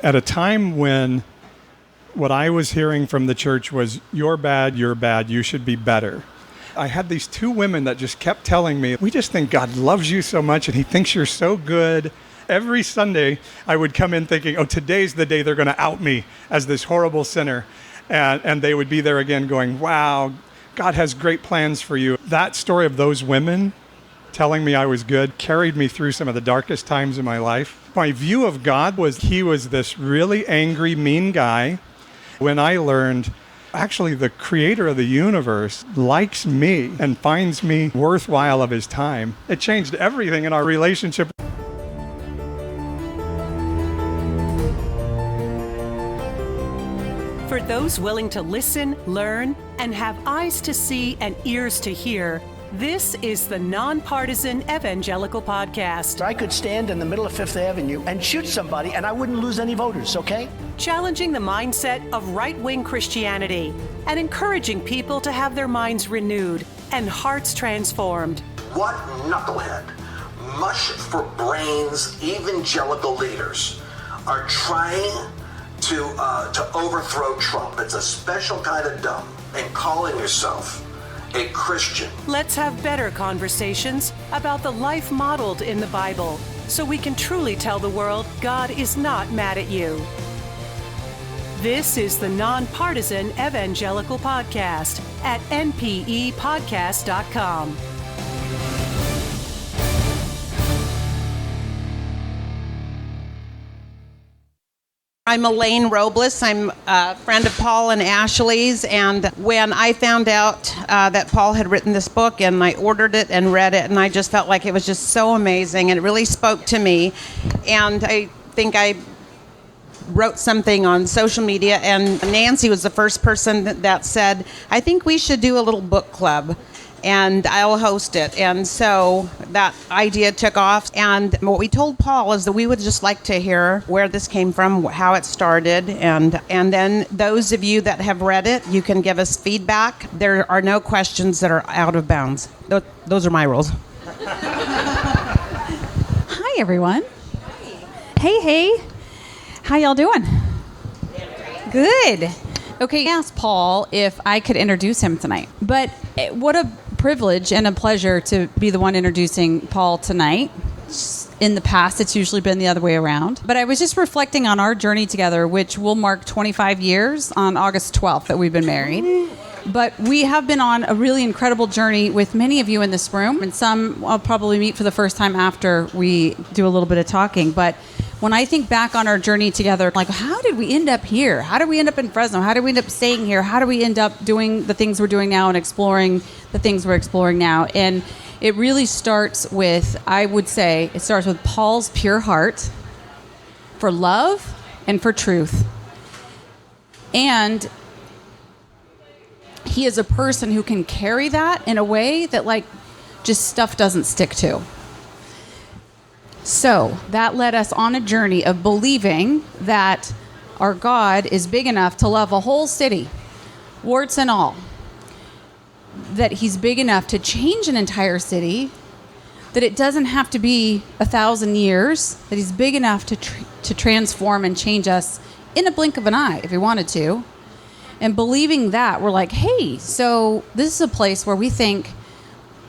At a time when what I was hearing from the church was, you're bad, you should be better. I had these two women that just kept telling me, we just think God loves you so much and he thinks you're so good. Every Sunday, I would come in thinking, oh, today's the day they're going to out me as this horrible sinner. And they would be there again going, wow, God has great plans for you. That story of those women telling me I was good carried me through some of the darkest times in my life. My view of God was he was this really angry, mean guy. When I learned, actually, the creator of the universe likes me and finds me worthwhile of his time, it changed everything in our relationship. For those willing to listen, learn, and have eyes to see and ears to hear, this is the Nonpartisan Evangelical Podcast. I could stand in the middle of Fifth Avenue and shoot somebody and I wouldn't lose any voters, okay? Challenging the mindset of right-wing Christianity and encouraging people to have their minds renewed and hearts transformed. What knucklehead, mush for brains evangelical leaders are trying to overthrow Trump? It's a special kind of dumb. And calling yourself a Christian. Let's have better conversations about the life modeled in the Bible so we can truly tell the world God is not mad at you. This is the Nonpartisan Evangelical Podcast at npepodcast.com. I'm Elaine Robles. I'm a friend of Paul and Ashley's, and when I found out that Paul had written this book, and I ordered it and read it, and I just felt like it was just so amazing, and it really spoke to me. And I think I wrote something on social media, and Nancy was the first person that said, I think we should do a little book club, and I'll host it. And so that idea took off. And what we told Paul is that we would just like to hear where this came from, how it started. And then those of you that have read it, you can give us feedback. There are no questions that are out of bounds. Those are my rules. Hi, everyone. Hey. How y'all doing? Good. Okay, I asked Paul if I could introduce him tonight. But what a privilege and a pleasure to be the one introducing Paul tonight. In the past, it's usually been the other way around. But I was just reflecting on our journey together, which will mark 25 years on August 12th that we've been married. But we have been on a really incredible journey with many of you in this room. And some I'll probably meet for the first time after we do a little bit of talking. But when I think back on our journey together, like, how did we end up here? How did we end up in Fresno? How did we end up staying here? How do we end up doing the things we're doing now and exploring the things we're exploring now? And it really starts with, I would say, it starts with Paul's pure heart for love and for truth. And he is a person who can carry that in a way that, like, just stuff doesn't stick to. So that led us on a journey of believing that our God is big enough to love a whole city, warts and all. That he's big enough to change an entire city, that it doesn't have to be 1,000 years, that he's big enough to transform and change us in a blink of an eye if he wanted to. And believing that, we're like, hey, so this is a place where we think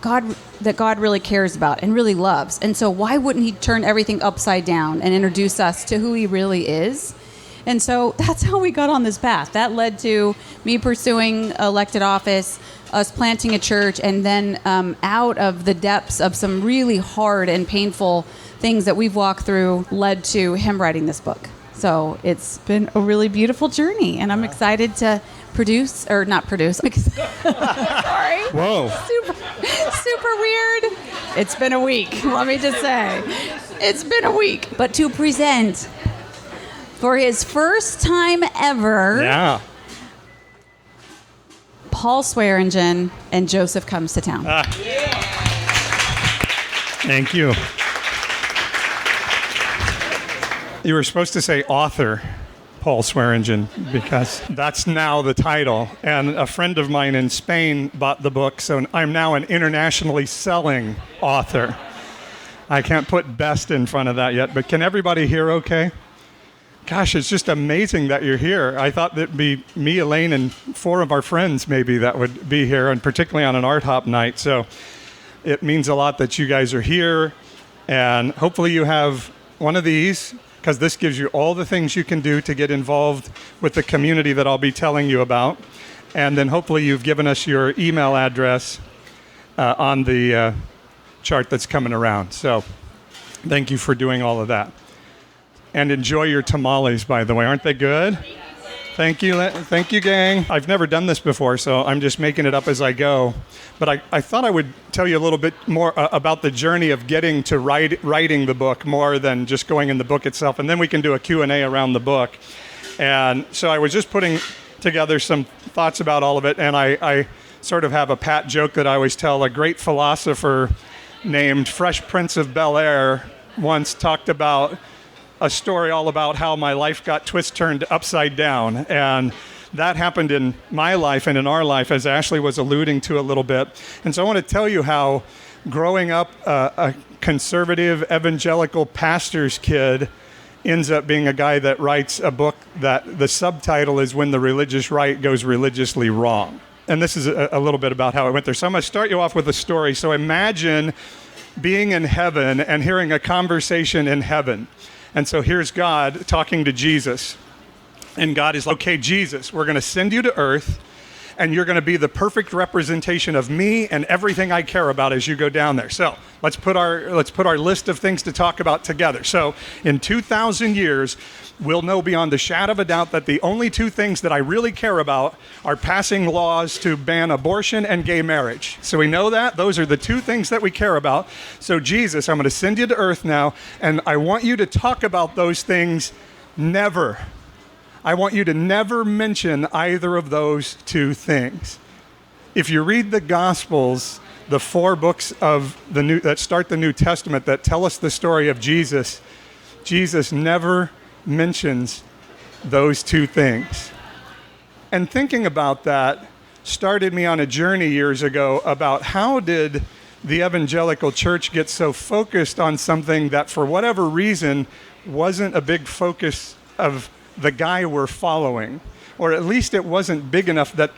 that God really cares about and really loves. And so why wouldn't he turn everything upside down and introduce us to who he really is? And so that's how we got on this path. That led to me pursuing elected office, us planting a church, and then out of the depths of some really hard and painful things that we've walked through led to him writing this book. So it's been a really beautiful journey, and I'm excited to not produce. Sorry. Whoa. Super weird. It's been a week, let me just say. It's been a week. But to present for his first time ever, Paul Swearengin and Joseph Comes to Town. Thank you. You were supposed to say author, Paul Swearengin, because that's now the title. And a friend of mine in Spain bought the book, so I'm now an internationally selling author. I can't put best in front of that yet, but can everybody hear okay? Gosh, it's just amazing that you're here. I thought that'd be me, Elaine, and 4 of our friends maybe that would be here, and particularly on an art hop night. So it means a lot that you guys are here, and hopefully you have one of these, because this gives you all the things you can do to get involved with the community that I'll be telling you about. And then hopefully you've given us your email address on the chart that's coming around. So thank you for doing all of that. And enjoy your tamales, by the way. Aren't they good? Thank you, gang. I've never done this before, so I'm just making it up as I go. But I thought I would tell you a little bit more about the journey of getting to writing the book, more than just going in the book itself. And then we can do a Q&A around the book. And so I was just putting together some thoughts about all of it, and I sort of have a pat joke that I always tell. A great philosopher named Fresh Prince of Bel-Air once talked about a story all about how my life got turned upside down. And that happened in my life and in our life, as Ashley was alluding to a little bit. And so I want to tell you how growing up a conservative evangelical pastor's kid ends up being a guy that writes a book that the subtitle is When the Religious Right Goes Religiously Wrong. And this is a little bit about how it went there. So I'm going to start you off with a story. So imagine being in heaven and hearing a conversation in heaven. And so here's God talking to Jesus. And God is like, okay, Jesus, we're going to send you to earth, and you're going to be the perfect representation of me and everything I care about as you go down there. So let's put our list of things to talk about together. So in 2,000 years, we'll know beyond the shadow of a doubt that the only 2 things that I really care about are passing laws to ban abortion and gay marriage. So we know that. Those are the 2 things that we care about. So Jesus, I'm going to send you to earth now, and I want you to talk about those things never. I want you to never mention either of those 2 things. If you read the Gospels, the 4 books of that start the New Testament that tell us the story of Jesus, Jesus never mentions those 2 things. And thinking about that started me on a journey years ago about how did the evangelical church get so focused on something that for whatever reason wasn't a big focus of the guy we're following, or at least it wasn't big enough that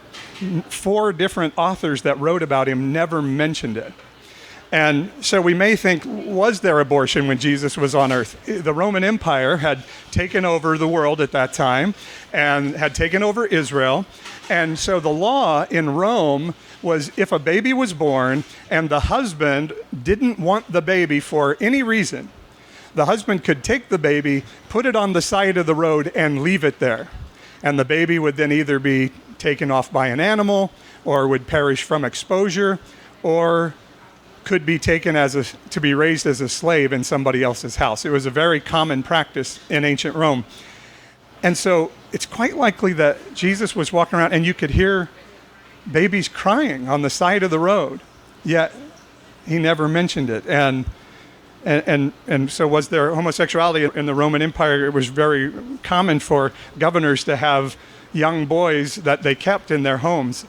4 different authors that wrote about him never mentioned it. And so we may think, was there abortion when Jesus was on earth? The Roman Empire had taken over the world at that time and had taken over Israel. And so the law in Rome was if a baby was born and the husband didn't want the baby for any reason, the husband could take the baby, put it on the side of the road, and leave it there. And the baby would then either be taken off by an animal, or would perish from exposure, or could be taken to be raised as a slave in somebody else's house. It was a very common practice in ancient Rome. And so it's quite likely that Jesus was walking around and you could hear babies crying on the side of the road, yet he never mentioned it. And so was there homosexuality in the Roman Empire? It was very common for governors to have young boys that they kept in their homes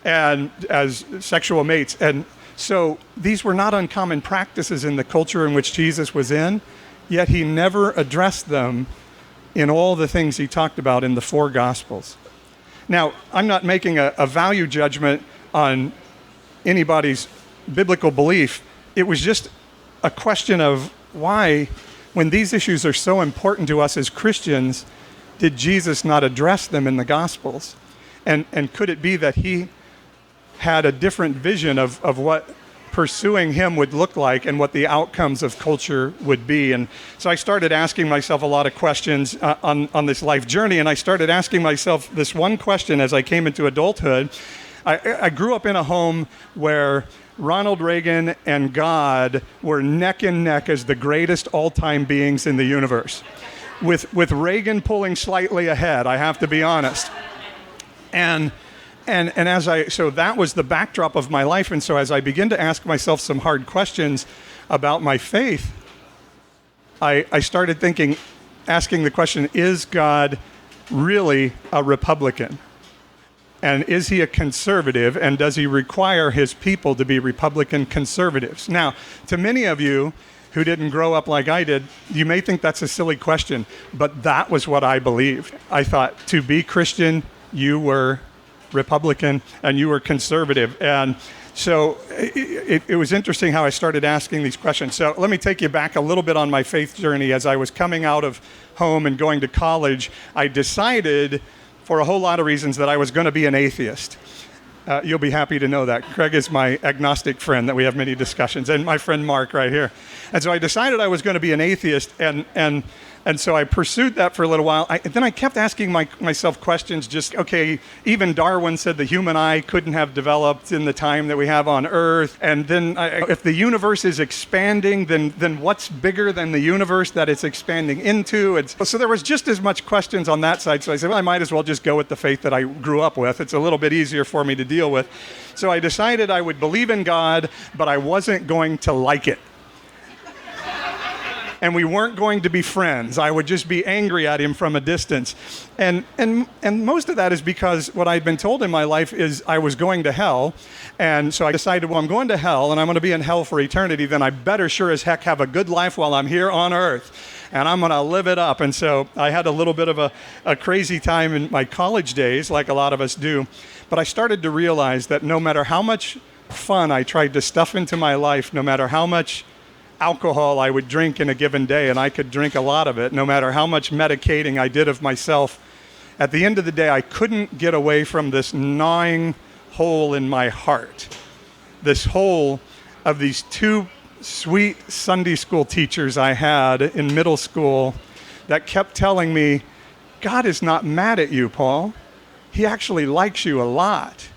and as sexual mates. And so these were not uncommon practices in the culture in which Jesus was in, yet he never addressed them in all the things he talked about in the 4 Gospels. Now, I'm not making a value judgment on anybody's biblical belief. It was just a question of why, when these issues are so important to us as Christians, did Jesus not address them in the Gospels? And could it be that he had a different vision of what pursuing him would look like and what the outcomes of culture would be? And so I started asking myself a lot of questions on this life journey, and I started asking myself this one question as I came into adulthood. I grew up in a home where Ronald Reagan and God were neck and neck as the greatest all-time beings in the universe, with Reagan pulling slightly ahead, I have to be honest. And so that was the backdrop of my life. And so as I begin to ask myself some hard questions about my faith, I started asking the question, is God really a Republican? And is he a conservative? And does he require his people to be Republican conservatives? Now, to many of you who didn't grow up like I did, you may think that's a silly question, but that was what I believed. I thought to be Christian, you were Republican and you were conservative. And so it was interesting how I started asking these questions. So let me take you back a little bit on my faith journey. As I was coming out of home and going to college, I decided, for a whole lot of reasons, that I was going to be an atheist. You'll be happy to know that. Craig is my agnostic friend that we have many discussions, and my friend Mark right here. And so I decided I was going to be an atheist, and so I pursued that for a little while. Then I kept asking myself questions, okay, even Darwin said the human eye couldn't have developed in the time that we have on Earth. And then if the universe is expanding, then what's bigger than the universe that it's expanding into? And so there was just as much questions on that side. So I said, well, I might as well just go with the faith that I grew up with. It's a little bit easier for me to deal with. So I decided I would believe in God, but I wasn't going to like it. And we weren't going to be friends. I would just be angry at him from a distance. And most of that is because what I'd been told in my life is I was going to hell. And so I decided, well, I'm going to hell and I'm going to be in hell for eternity. Then I better sure as heck have a good life while I'm here on earth. And I'm going to live it up. And so I had a little bit of a crazy time in my college days, like a lot of us do. But I started to realize that no matter how much fun I tried to stuff into my life, no matter how much alcohol I would drink in a given day, and I could drink a lot of it, no matter how much medicating I did of myself, at the end of the day, I couldn't get away from this gnawing hole in my heart. This hole of these two sweet Sunday school teachers I had in middle school that kept telling me, God is not mad at you, Paul. He actually likes you a lot.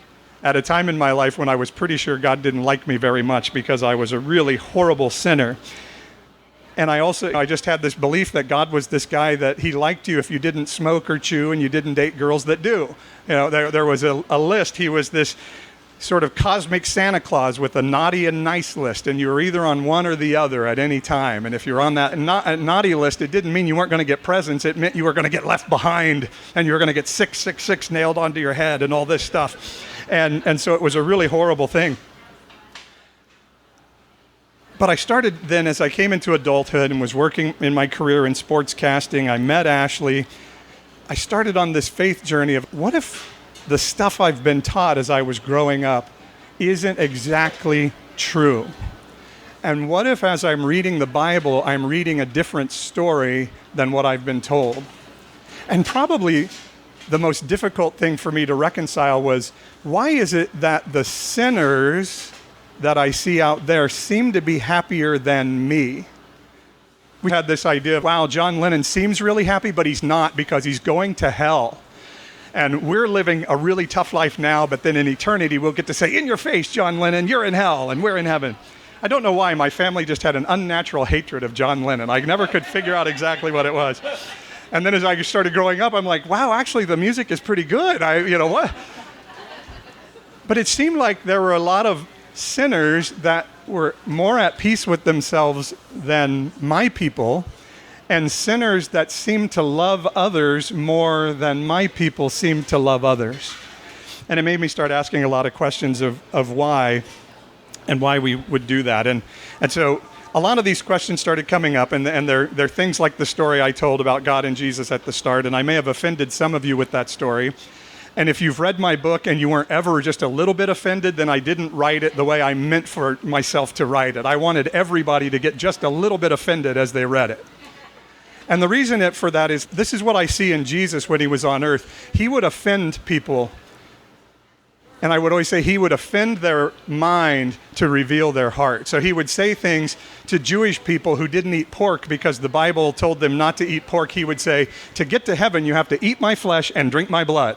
At a time in my life when I was pretty sure God didn't like me very much because I was a really horrible sinner. And I just had this belief that God was this guy that he liked you if you didn't smoke or chew and you didn't date girls that do. You know, there was a list. He was this sort of cosmic Santa Claus with a naughty and nice list, and you were either on one or the other at any time. And if you're on that naughty list, it didn't mean you weren't going to get presents. It meant you were going to get left behind, and you were going to get 666 nailed onto your head and all this stuff. And so it was a really horrible thing. But I started then, as I came into adulthood and was working in my career in sportscasting, I met Ashley. I started on this faith journey of what if the stuff I've been taught as I was growing up isn't exactly true? And what if as I'm reading the Bible, I'm reading a different story than what I've been told? And probably the most difficult thing for me to reconcile was, why is it that the sinners that I see out there seem to be happier than me? We had this idea of, wow, John Lennon seems really happy, but he's not because he's going to hell. And we're living a really tough life now, but then in eternity, we'll get to say, in your face, John Lennon, you're in hell and we're in heaven. I don't know why. My family just had an unnatural hatred of John Lennon. I never could figure out exactly what it was. And then as I started growing up, I'm like, wow, actually the music is pretty good. What? But it seemed like there were a lot of sinners that were more at peace with themselves than my people, and sinners that seemed to love others more than my people seemed to love others. And it made me start asking a lot of questions of why and why we would do that. And so a lot of these questions started coming up, and they're things like the story I told about God and Jesus at the start, and I may have offended some of you with that story. And if you've read my book and you weren't ever just a little bit offended, then I didn't write it the way I meant for myself to write it. I wanted everybody to get just a little bit offended as they read it. And the reason for that is, this is what I see in Jesus when he was on earth. He would offend people. And I would always say he would offend their mind to reveal their heart. So he would say things to Jewish people who didn't eat pork because the Bible told them not to eat pork. He would say, to get to heaven, you have to eat my flesh and drink my blood.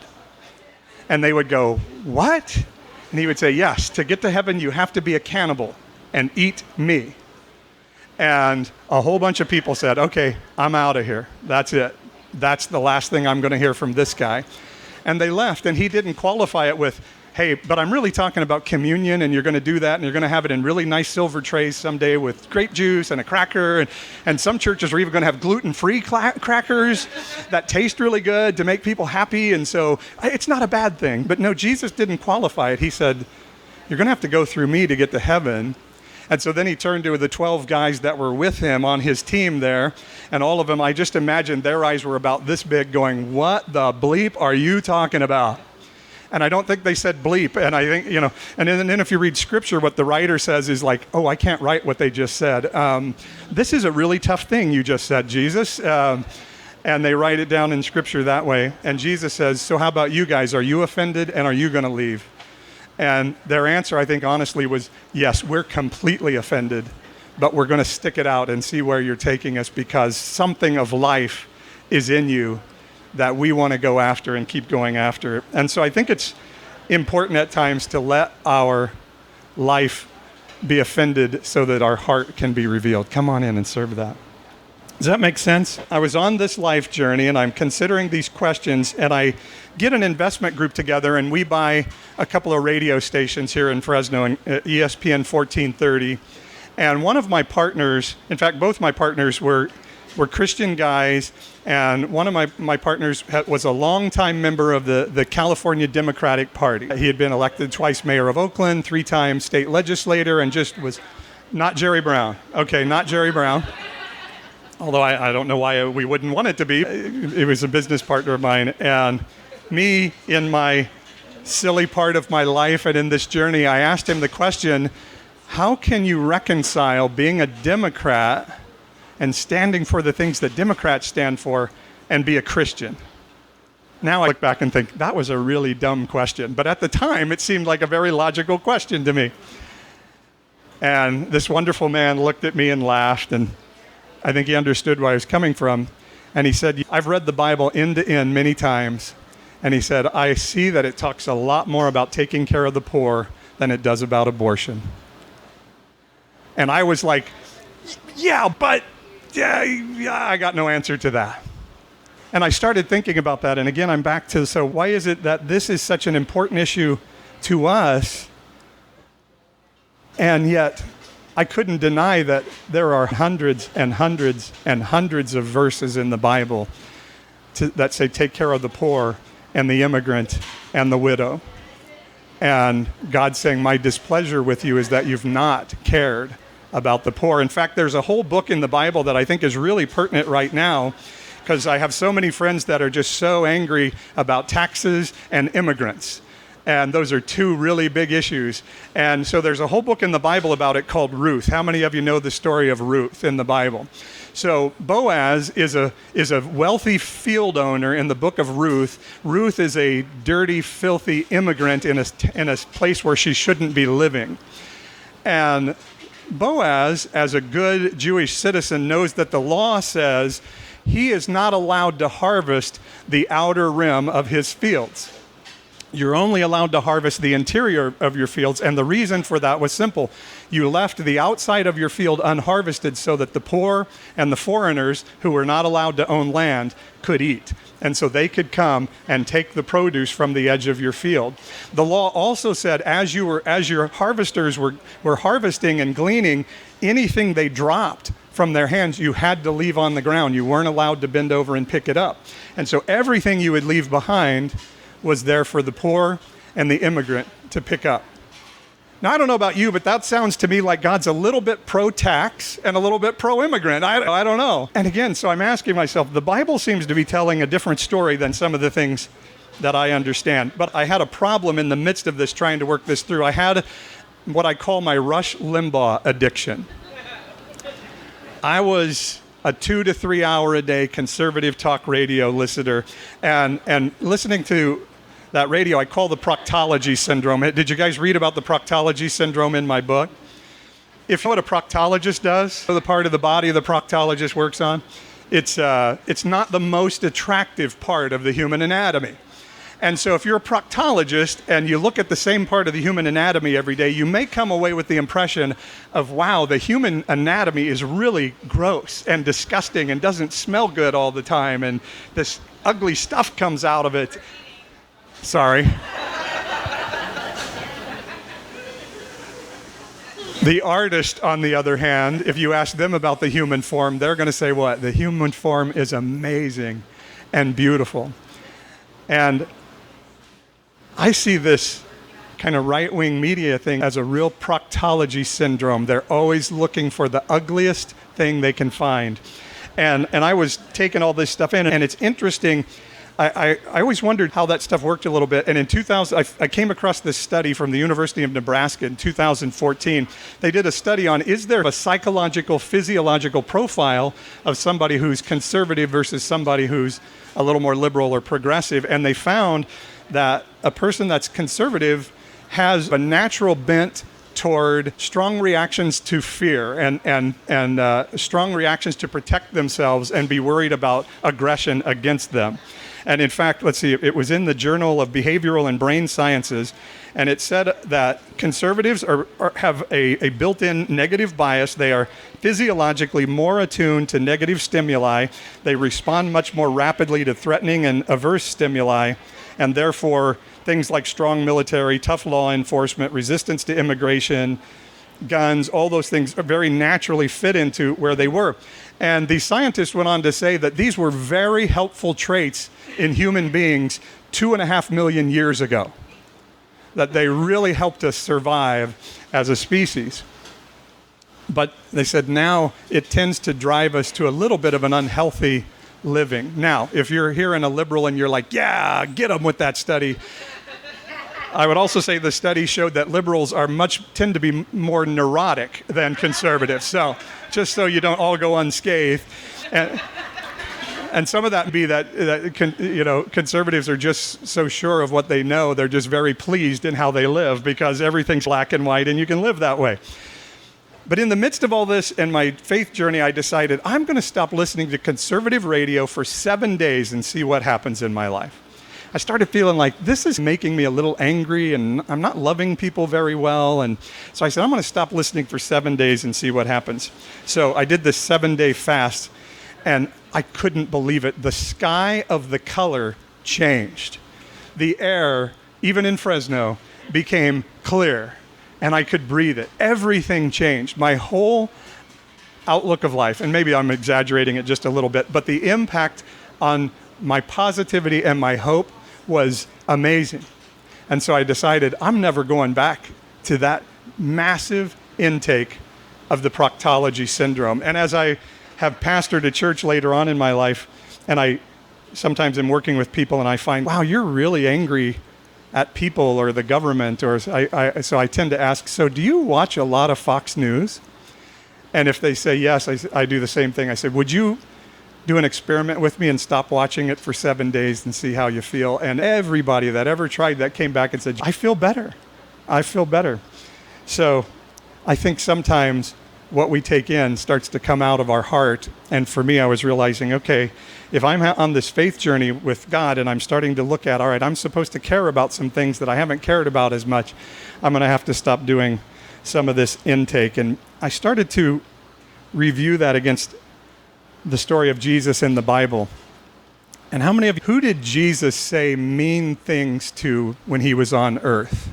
And they would go, what? And he would say, yes, to get to heaven, you have to be a cannibal and eat me. And a whole bunch of people said, okay, I'm out of here. That's it. That's the last thing I'm going to hear from this guy. And they left, and he didn't qualify it with, hey, but I'm really talking about communion, and you're going to do that, and you're going to have it in really nice silver trays someday with grape juice and a cracker, and some churches are even going to have gluten-free crackers that taste really good to make people happy, and so it's not a bad thing. But no, Jesus didn't qualify it. He said, you're going to have to go through me to get to heaven. And so then he turned to the 12 guys that were with him on his team there, and all of them, I just imagined their eyes were about this big going, what the bleep are you talking about? And I don't think they said bleep. And I think, and then if you read scripture, what the writer says is like, oh, I can't write what they just said. This is a really tough thing you just said, Jesus. And they write it down in scripture that way. And Jesus says, so how about you guys? Are you offended and are you going to leave? And their answer, I think, honestly, was, yes, we're completely offended, but we're going to stick it out and see where you're taking us because something of life is in you that we want to go after and keep going after. And so I think it's important at times to let our life be offended so that our heart can be revealed. Come on in and serve that. Does that make sense? I was on this life journey and I'm considering these questions, and I get an investment group together and we buy a couple of radio stations here in Fresno, ESPN 1430. And one of my partners, in fact, both my partners were Christian guys, and one of my partners was a longtime member of the California Democratic Party. He had been elected twice mayor of Oakland, 3-time state legislator, and just was not Jerry Brown. Okay, not Jerry Brown. Although I don't know why we wouldn't want it to be. It was a business partner of mine. And me, in my silly part of my life and in this journey, I asked him the question, how can you reconcile being a Democrat and standing for the things that Democrats stand for and be a Christian? Now I look back and think, that was a really dumb question. But at the time, it seemed like a very logical question to me. And this wonderful man looked at me and laughed, and I think he understood where I was coming from. And he said, I've read the Bible end to end many times. And he said, I see that it talks a lot more about taking care of the poor than it does about abortion. And I was like, yeah, I got no answer to that. And I started thinking about that. And again, I'm back to, so why is it that this is such an important issue to us? And yet, I couldn't deny that there are hundreds and hundreds and hundreds of verses in the Bible that say take care of the poor and the immigrant and the widow. And God saying, my displeasure with you is that you've not cared about the poor. In fact, there's a whole book in the Bible that I think is really pertinent right now, because I have so many friends that are just so angry about taxes and immigrants. And those are two really big issues. And so there's a whole book in the Bible about it called Ruth. How many of you know the story of Ruth in the Bible? So Boaz is a wealthy field owner in the book of Ruth. Ruth is a dirty, filthy immigrant in a place where she shouldn't be living. And Boaz, as a good Jewish citizen, knows that the law says he is not allowed to harvest the outer rim of his fields. You're only allowed to harvest the interior of your fields, and the reason for that was simple. You left the outside of your field unharvested so that the poor and the foreigners who were not allowed to own land could eat. And so they could come and take the produce from the edge of your field. The law also said as your harvesters were harvesting and gleaning, anything they dropped from their hands, you had to leave on the ground. You weren't allowed to bend over and pick it up. And so everything you would leave behind was there for the poor and the immigrant to pick up. Now, I don't know about you, but that sounds to me like God's a little bit pro-tax and a little bit pro-immigrant. I don't know. And again, so I'm asking myself, the Bible seems to be telling a different story than some of the things that I understand. But I had a problem in the midst of this, trying to work this through. I had what I call my Rush Limbaugh addiction. I was a 2 to 3 hour a day conservative talk radio listener, and listening to that radio I call the Proctology Syndrome. Did you guys read about the Proctology Syndrome in my book? If you know what a proctologist does, the part of the body the proctologist works on, it's not the most attractive part of the human anatomy. And so if you're a proctologist and you look at the same part of the human anatomy every day, you may come away with the impression of, wow, the human anatomy is really gross and disgusting and doesn't smell good all the time, and this ugly stuff comes out of it. Sorry. The artist, on the other hand, if you ask them about the human form, they're going to say what? The human form is amazing and beautiful. And I see this kind of right-wing media thing as a real Proctology Syndrome. They're always looking for the ugliest thing they can find. And I was taking all this stuff in, and it's interesting. I always wondered how that stuff worked a little bit. And in 2000, I came across this study from the University of Nebraska in 2014. They did a study on, is there a psychological, physiological profile of somebody who's conservative versus somebody who's a little more liberal or progressive? And they found that a person that's conservative has a natural bent toward strong reactions to fear and strong reactions to protect themselves and be worried about aggression against them. And in fact, let's see, it was in the Journal of Behavioral and Brain Sciences, and it said that conservatives have a built-in negative bias. They are physiologically more attuned to negative stimuli. They respond much more rapidly to threatening and averse stimuli, and therefore things like strong military, tough law enforcement, resistance to immigration, guns, all those things very naturally fit into where they were. And the scientists went on to say that these were very helpful traits in human beings 2.5 million years ago, that they really helped us survive as a species. But they said now it tends to drive us to a little bit of an unhealthy living. Now, if you're here and a liberal and you're like, yeah, get them with that study, I would also say the study showed that liberals tend to be more neurotic than conservatives. So just so you don't all go unscathed. And some of that would be that conservatives are just so sure of what they know. They're just very pleased in how they live because everything's black and white and you can live that way. But in the midst of all this and my faith journey, I decided I'm going to stop listening to conservative radio for 7 days and see what happens in my life. I started feeling like this is making me a little angry and I'm not loving people very well. And so I said, I'm going to stop listening for 7 days and see what happens. So I did this 7-day fast and I couldn't believe it. The sky of the color changed. The air, even in Fresno, became clear and I could breathe it. Everything changed. My whole outlook of life, and maybe I'm exaggerating it just a little bit, but the impact on my positivity and my hope was amazing. And so I decided I'm never going back to that massive intake of the Proctology Syndrome. And as I have pastored a church later on in my life, and I sometimes am working with people and I find, wow, you're really angry at people or the government. So I tend to ask, so do you watch a lot of Fox News? And if they say yes, I do the same thing. I say, would you do an experiment with me and stop watching it for 7 days and see how you feel? And everybody that ever tried that came back and said, I feel better. I feel better. So I think sometimes what we take in starts to come out of our heart. And for me, I was realizing, okay, if I'm on this faith journey with God and I'm starting to look at, all right, I'm supposed to care about some things that I haven't cared about as much, I'm going to have to stop doing some of this intake. And I started to review that against the story of Jesus in the Bible. And how many of you, who did Jesus say mean things to when he was on earth?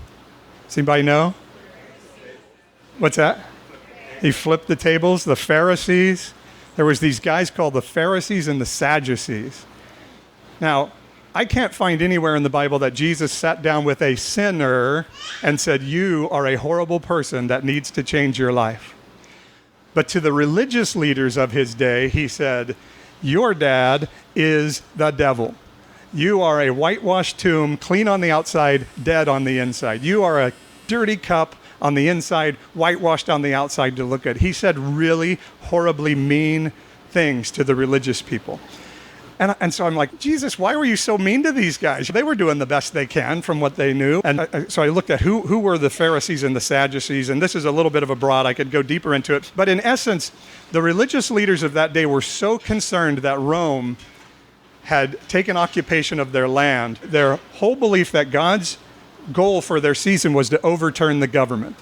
Does anybody know? What's that? He flipped the tables, the Pharisees. There was these guys called the Pharisees and the Sadducees. Now, I can't find anywhere in the Bible that Jesus sat down with a sinner and said, you are a horrible person that needs to change your life. But to the religious leaders of his day, he said, your dad is the devil. You are a whitewashed tomb, clean on the outside, dead on the inside. You are a dirty cup on the inside, whitewashed on the outside to look at. He said really horribly mean things to the religious people. And so I'm like, Jesus, why were you so mean to these guys? They were doing the best they can from what they knew. And so I looked at who were the Pharisees and the Sadducees, and this is a little bit of a broad. I could go deeper into it. But in essence, the religious leaders of that day were so concerned that Rome had taken occupation of their land, their whole belief that God's goal for their season was to overturn the government.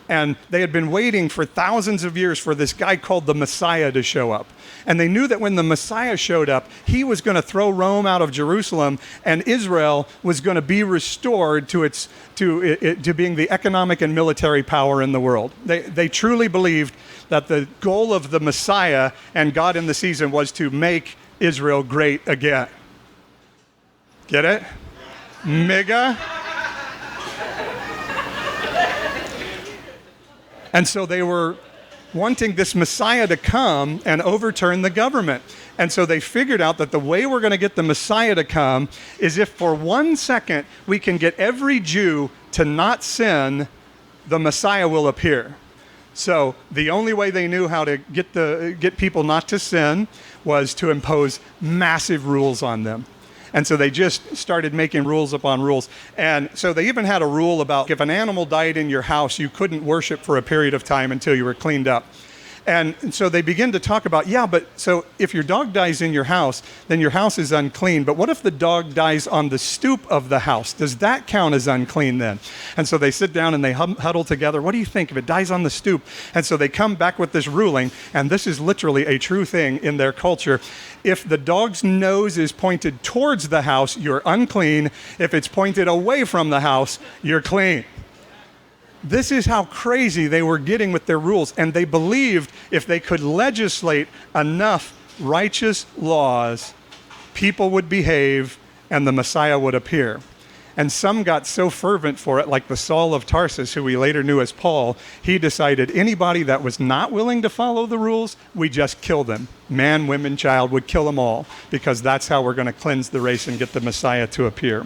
And they had been waiting for thousands of years for this guy called the Messiah to show up. And they knew that when the Messiah showed up, he was going to throw Rome out of Jerusalem, and Israel was going to be restored to being the economic and military power in the world. They truly believed that the goal of the Messiah and God in the season was to make Israel great again. Get it? Mega. And so they were wanting this Messiah to come and overturn the government. And so they figured out that the way we're going to get the Messiah to come is if for 1 second we can get every Jew to not sin, the Messiah will appear. So the only way they knew how to get people not to sin was to impose massive rules on them. And so they just started making rules upon rules. And so they even had a rule about if an animal died in your house, you couldn't worship for a period of time until you were cleaned up. And so they begin to talk about, but so if your dog dies in your house, then your house is unclean. But what if the dog dies on the stoop of the house? Does that count as unclean then? And so they sit down and they huddle together. What do you think if it dies on the stoop? And so they come back with this ruling, and this is literally a true thing in their culture. If the dog's nose is pointed towards the house, you're unclean. If it's pointed away from the house, you're clean. This is how crazy they were getting with their rules. And they believed if they could legislate enough righteous laws, people would behave and the Messiah would appear. And some got so fervent for it, like the Saul of Tarsus, who we later knew as Paul, he decided anybody that was not willing to follow the rules, we just kill them. Man, women, child, would kill them all, because that's how we're going to cleanse the race and get the Messiah to appear.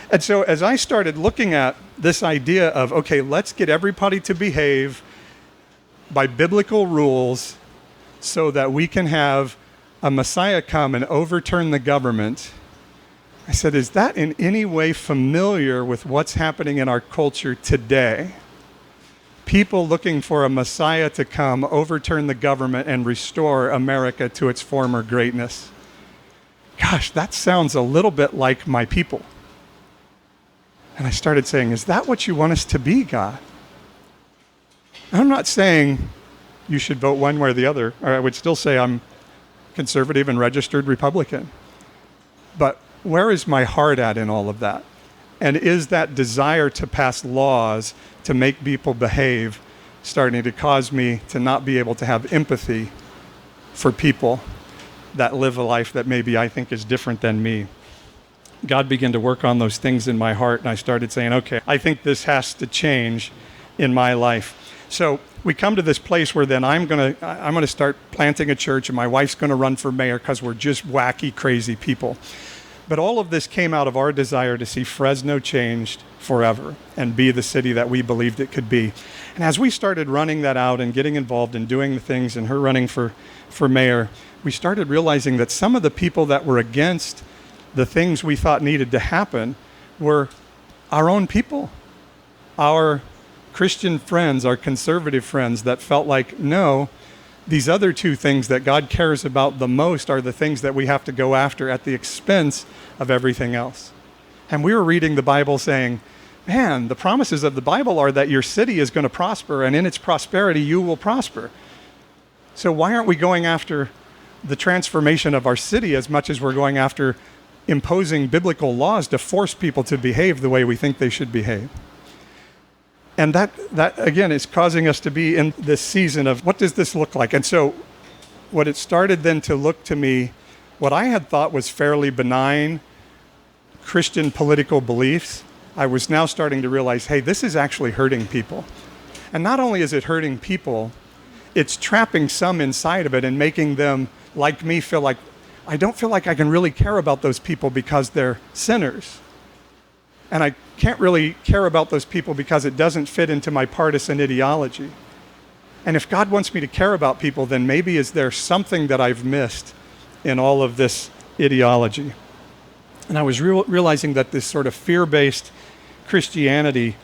And so as I started looking at this idea of, okay, let's get everybody to behave by biblical rules so that we can have a Messiah come and overturn the government, I said, is that in any way familiar with what's happening in our culture today? People looking for a Messiah to come, overturn the government, and restore America to its former greatness. Gosh, that sounds a little bit like my people. And I started saying, is that what you want us to be, God? I'm not saying you should vote one way or the other, or I would still say I'm conservative and registered Republican. But where is my heart at in all of that? And is that desire to pass laws to make people behave starting to cause me to not be able to have empathy for people that live a life that maybe I think is different than me? God began to work on those things in my heart, and I started saying, okay, I think this has to change in my life. So we come to this place where then I'm going to start planting a church, and my wife's going to run for mayor because we're just wacky, crazy people. But all of this came out of our desire to see Fresno changed forever and be the city that we believed it could be. And as we started running that out and getting involved and doing the things and her running for mayor, we started realizing that some of the people that were against the things we thought needed to happen were our own people, our Christian friends, our conservative friends that felt like, no, these other two things that God cares about the most are the things that we have to go after at the expense of everything else. And we were reading the Bible saying, man, the promises of the Bible are that your city is going to prosper, and in its prosperity you will prosper. So why aren't we going after the transformation of our city as much as we're going after imposing biblical laws to force people to behave the way we think they should behave? And that again is causing us to be in this season of what does this look like? And so what it started then to look to me, what I had thought was fairly benign Christian political beliefs, I was now starting to realize, hey, this is actually hurting people. And not only is it hurting people, it's trapping some inside of it and making them, like me, feel like I don't feel like I can really care about those people because they're sinners. And I can't really care about those people because it doesn't fit into my partisan ideology. And if God wants me to care about people, then maybe is there something that I've missed in all of this ideology? And I was realizing that this sort of fear-based Christianity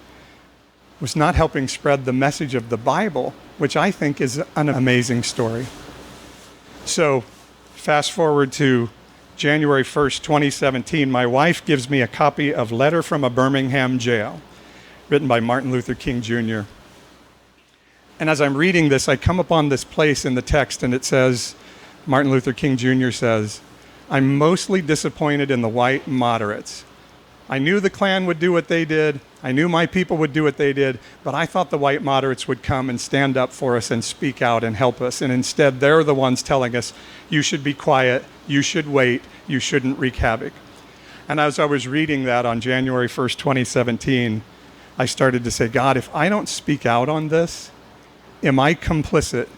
was not helping spread the message of the Bible, which I think is an amazing story. So fast forward to January 1st, 2017, my wife gives me a copy of Letter from a Birmingham Jail, written by Martin Luther King Jr. And as I'm reading this, I come upon this place in the text, and it says, Martin Luther King Jr. says, I'm mostly disappointed in the white moderates. I knew the Klan would do what they did. I knew my people would do what they did, but I thought the white moderates would come and stand up for us and speak out and help us. And instead, they're the ones telling us, you should be quiet, you should wait, you shouldn't wreak havoc. And as I was reading that on January 1st, 2017, I started to say, God, if I don't speak out on this, am I complicit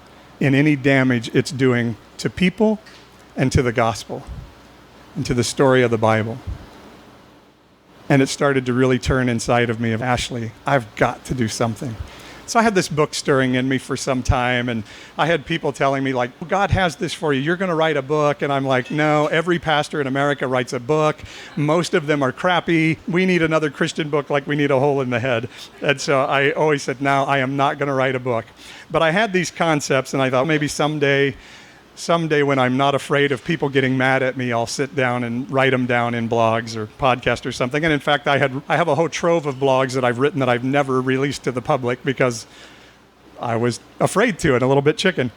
in any damage it's doing to people and to the gospel and to the story of the Bible? And it started to really turn inside of me of, Ashley, I've got to do something. So I had this book stirring in me for some time, and I had people telling me, like, God has this for you. You're going to write a book. And I'm like, no, every pastor in America writes a book. Most of them are crappy. We need another Christian book like we need a hole in the head. And so I always said, no, I am not going to write a book. But I had these concepts, and I thought maybe someday when I'm not afraid of people getting mad at me, I'll sit down and write them down in blogs or podcasts or something. And in fact, I have a whole trove of blogs that I've written that I've never released to the public because I was afraid to and a little bit chicken.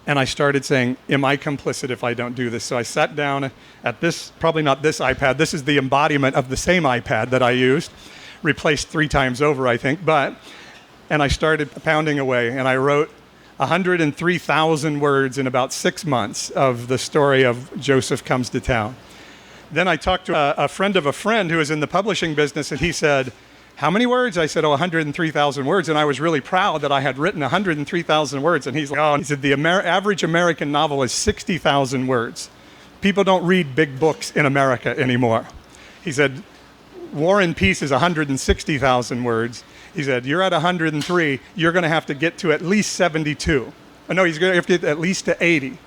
And I started saying, am I complicit if I don't do this? So I sat down at this, probably not this iPad. This is the embodiment of the same iPad that I used, replaced 3 times over, I think. And I started pounding away, and I wrote 103,000 words in about 6 months of the story of Joseph Comes to Town. Then I talked to a friend of a friend who was in the publishing business, and he said, how many words? I said, 103,000 words. And I was really proud that I had written 103,000 words. And he's like, oh, he said, the average American novel is 60,000 words. People don't read big books in America anymore. He said, War and Peace is 160,000 words. He said, you're at 103, you're going to have to get to at least 72. Oh, no, he's going to have to get at least to 80.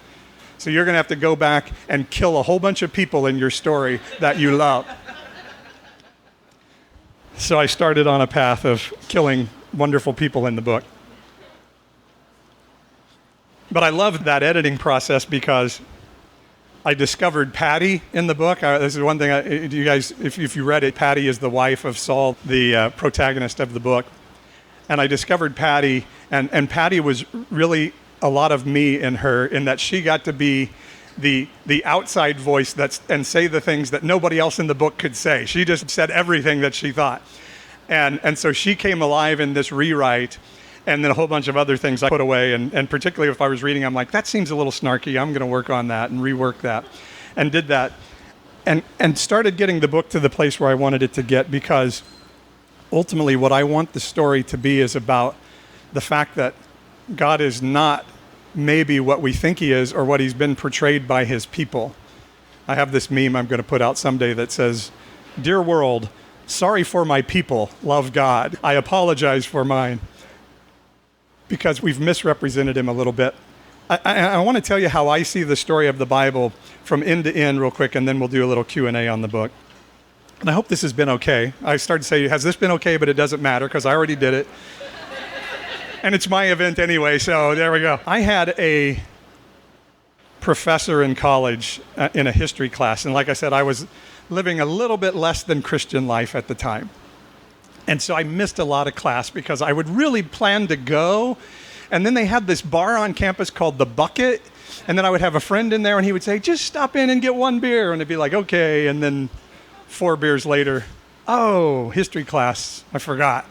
So you're going to have to go back and kill a whole bunch of people in your story that you love. So I started on a path of killing wonderful people in the book. But I loved that editing process because I discovered Patty in the book. This is one thing, you guys, if you read it, Patty is the wife of Saul, the protagonist of the book. And I discovered Patty, and Patty was really a lot of me in her, in that she got to be the outside voice and say the things that nobody else in the book could say. She just said everything that she thought. And so she came alive in this rewrite, and then a whole bunch of other things I put away. And particularly if I was reading, I'm like, that seems a little snarky. I'm going to work on that and rework that. And did that. And started getting the book to the place where I wanted it to get, because ultimately what I want the story to be is about the fact that God is not maybe what we think he is or what he's been portrayed by his people. I have this meme I'm going to put out someday that says, "Dear world, sorry for my people, love God. I apologize for mine." Because we've misrepresented him a little bit. I want to tell you how I see the story of the Bible from end to end real quick, and then we'll do a little Q&A on the book. And I hope this has been okay. I started to say, has this been okay? But it doesn't matter because I already did it. And it's my event anyway, so there we go. I had a professor in college in a history class. And like I said, I was living a little bit less than Christian life at the time. And so I missed a lot of class because I would really plan to go. And then they had this bar on campus called The Bucket. And then I would have a friend in there and he would say, just stop in and get 1 beer. And I'd be like, okay. And then 4 beers later, oh, history class, I forgot.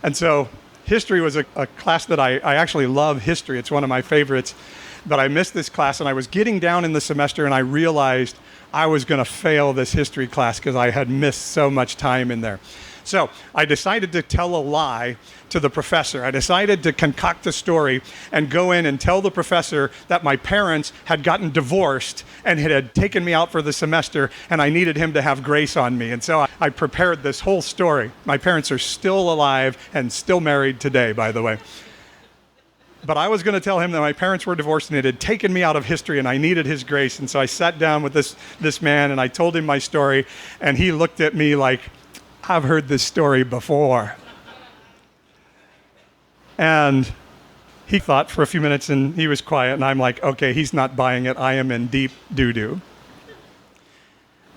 And so history was a class that I actually love history. It's one of my favorites. But I missed this class and I was getting down in the semester and I realized I was going to fail this history class because I had missed so much time in there. So I decided to tell a lie to the professor. I decided to concoct a story and go in and tell the professor that my parents had gotten divorced and it had taken me out for the semester and I needed him to have grace on me. And so I prepared this whole story. My parents are still alive and still married today, by the way. But I was going to tell him that my parents were divorced and it had taken me out of history and I needed his grace. And so I sat down with this man and I told him my story and he looked at me like, I've heard this story before. And he thought for a few minutes and he was quiet and I'm like, okay, he's not buying it. I am in deep doo-doo.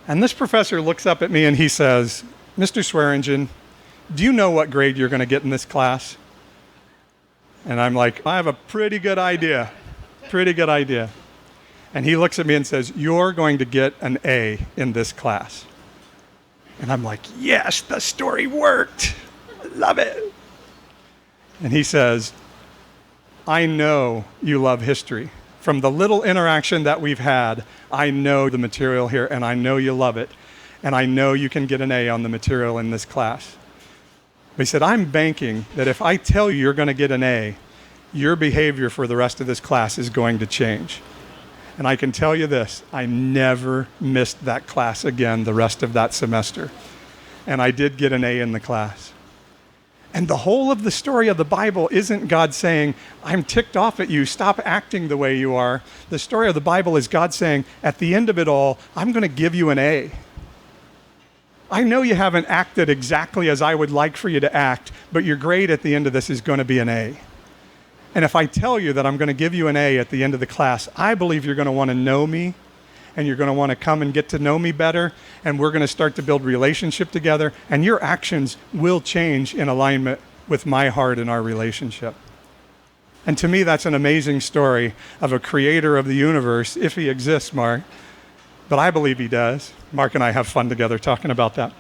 And this professor looks up at me and he says, Mr. Swearengin, do you know what grade you're going to get in this class? And I'm like, I have a pretty good idea. And he looks at me and says, you're going to get an A in this class. And I'm like, yes, the story worked. I love it. And he says, I know you love history. From the little interaction that we've had, I know the material here and I know you love it. And I know you can get an A on the material in this class. He said, I'm banking that if I tell you you're going to get an A, your behavior for the rest of this class is going to change. And I can tell you this, I never missed that class again the rest of that semester. And I did get an A in the class. And the whole of the story of the Bible isn't God saying, I'm ticked off at you, stop acting the way you are. The story of the Bible is God saying, at the end of it all, I'm going to give you an A. I know you haven't acted exactly as I would like for you to act, but your grade at the end of this is going to be an A. And if I tell you that I'm going to give you an A at the end of the class, I believe you're going to want to know me, and you're going to want to come and get to know me better, and we're going to start to build relationship together, and your actions will change in alignment with my heart and our relationship. And to me, that's an amazing story of a creator of the universe, if he exists, Mark. But I believe he does. Mark and I have fun together talking about that.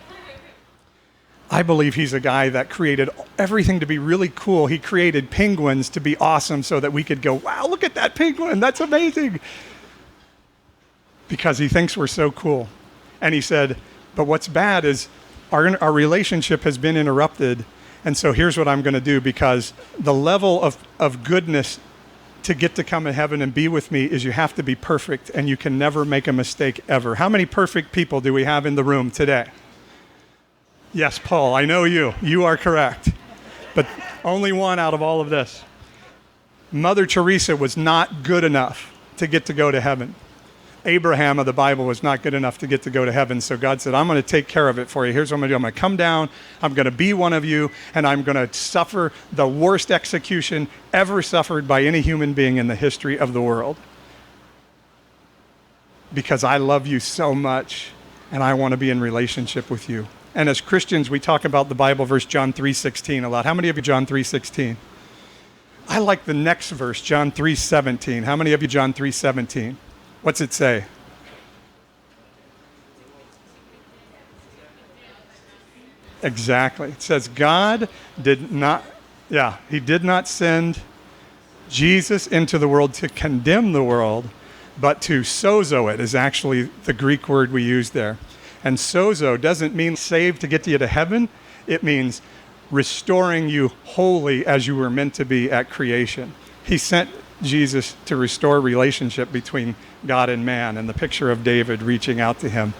I believe he's a guy that created everything to be really cool. He created penguins to be awesome so that we could go, wow, look at that penguin. That's amazing. Because he thinks we're so cool. And he said, but what's bad is our relationship has been interrupted. And so here's what I'm going to do, because the level of goodness to get to come to heaven and be with me is you have to be perfect, and you can never make a mistake ever. How many perfect people do we have in the room today? Yes, Paul, I know you. You are correct. But only one out of all of this. Mother Teresa was not good enough to get to go to heaven. Abraham of the Bible was not good enough to get to go to heaven. So God said, I'm going to take care of it for you. Here's what I'm going to do. I'm going to come down. I'm going to be one of you. And I'm going to suffer the worst execution ever suffered by any human being in the history of the world. Because I love you so much, and I want to be in relationship with you. And as Christians, we talk about the Bible verse John 3:16 a lot. How many of you John 3:16? I like the next verse, John 3:17. How many of you John 3:17? What's it say? Exactly. It says God did not send Jesus into the world to condemn the world, but to sozo it is actually the Greek word we use there. And sozo doesn't mean save to get you to heaven. It means restoring you wholly as you were meant to be at creation. He sent Jesus to restore relationship between God and man, and the picture of David reaching out to him.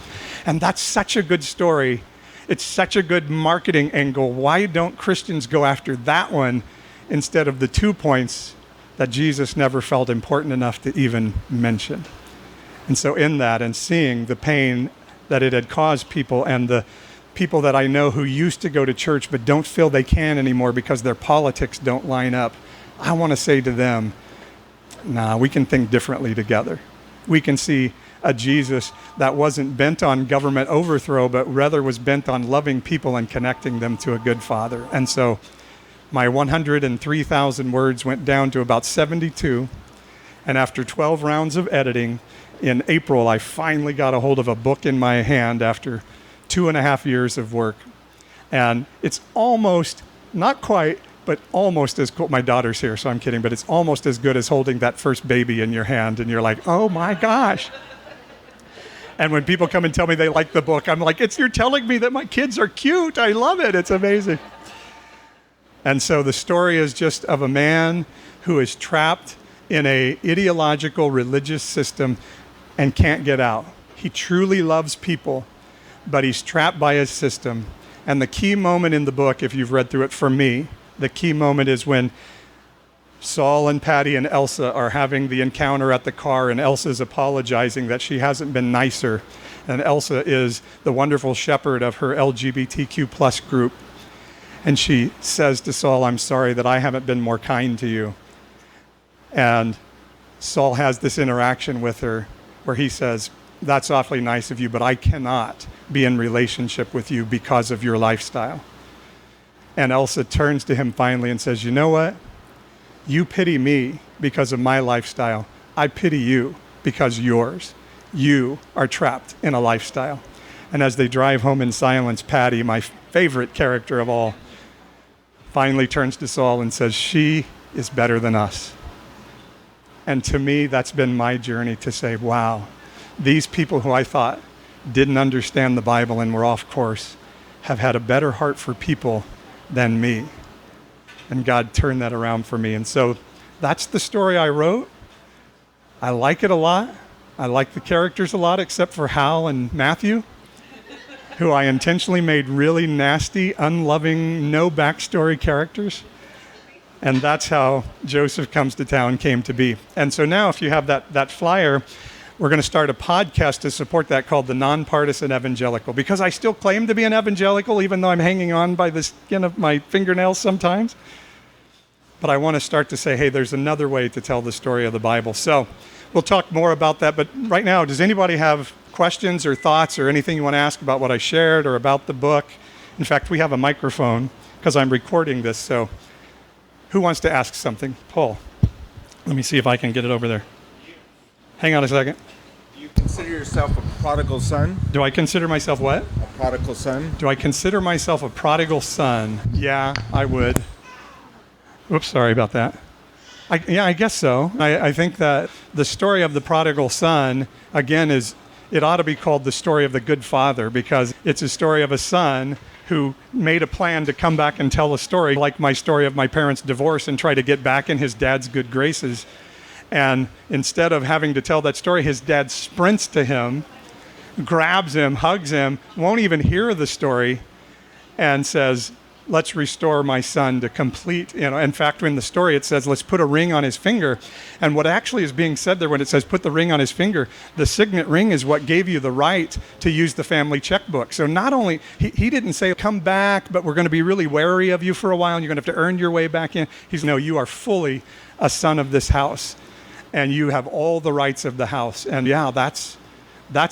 And that's such a good story. It's such a good marketing angle. Why don't Christians go after that one instead of the 2 points that Jesus never felt important enough to even mention? And so in that, and seeing the pain that it had caused people, and the people that I know who used to go to church but don't feel they can anymore because their politics don't line up, I want to say to them, nah, we can think differently together. We can see a Jesus that wasn't bent on government overthrow, but rather was bent on loving people and connecting them to a good Father. And so my 103,000 words went down to about 72. And after 12 rounds of editing, in April, I finally got a hold of a book in my hand after 2.5 years of work. And it's almost, not quite, but almost as cool. My daughter's here, so I'm kidding, but it's almost as good as holding that first baby in your hand, and you're like, oh my gosh. And when people come and tell me they like the book, I'm like, you're telling me that my kids are cute. I love it. It's amazing. And so the story is just of a man who is trapped in a ideological religious system and can't get out. He truly loves people, but he's trapped by his system. And the key moment in the book, if you've read through it, for me, the key moment is when Saul and Patty and Elsa are having the encounter at the car, and Elsa's apologizing that she hasn't been nicer. And Elsa is the wonderful shepherd of her LGBTQ plus group. And she says to Saul, I'm sorry that I haven't been more kind to you. And Saul has this interaction with her where he says, that's awfully nice of you, but I cannot be in relationship with you because of your lifestyle. And Elsa turns to him finally and says, you know what? You pity me because of my lifestyle. I pity you because yours. You are trapped in a lifestyle. And as they drive home in silence, Patty, my favorite character of all, finally turns to Saul and says, she is better than us. And to me, that's been my journey to say, wow, these people who I thought didn't understand the Bible and were off course have had a better heart for people than me. And God turned that around for me. And so that's the story I wrote. I like it a lot. I like the characters a lot, except for Hal and Matthew, who I intentionally made really nasty, unloving, no backstory characters. And that's how Joseph Comes to Town came to be. And so now if you have that flyer, we're going to start a podcast to support that called The Nonpartisan Evangelical, because I still claim to be an evangelical, even though I'm hanging on by the skin of my fingernails sometimes. But I want to start to say, hey, there's another way to tell the story of the Bible. So we'll talk more about that. But right now, does anybody have questions or thoughts or anything you want to ask about what I shared or about the book? In fact, we have a microphone because I'm recording this. So who wants to ask something? Paul. Let me see if I can get it over there. Hang on a second. Do you consider yourself a prodigal son? Do I consider myself what? A prodigal son? Do I consider myself a prodigal son? Yeah, I would. Oops, sorry about that. I guess so. I think that the story of the prodigal son, again, it ought to be called the story of the good father, because it's a story of a son who made a plan to come back and tell a story like my story of my parents' divorce and try to get back in his dad's good graces. And instead of having to tell that story, his dad sprints to him, grabs him, hugs him, won't even hear the story, and says, let's restore my son to complete, in fact, in the story it says, let's put a ring on his finger. And what actually is being said there when it says put the ring on his finger, the signet ring is what gave you the right to use the family checkbook. So not only, he didn't say, come back, but we're going to be really wary of you for a while and you're going to have to earn your way back in. He's, no, you are fully a son of this house and you have all the rights of the house. And yeah, that's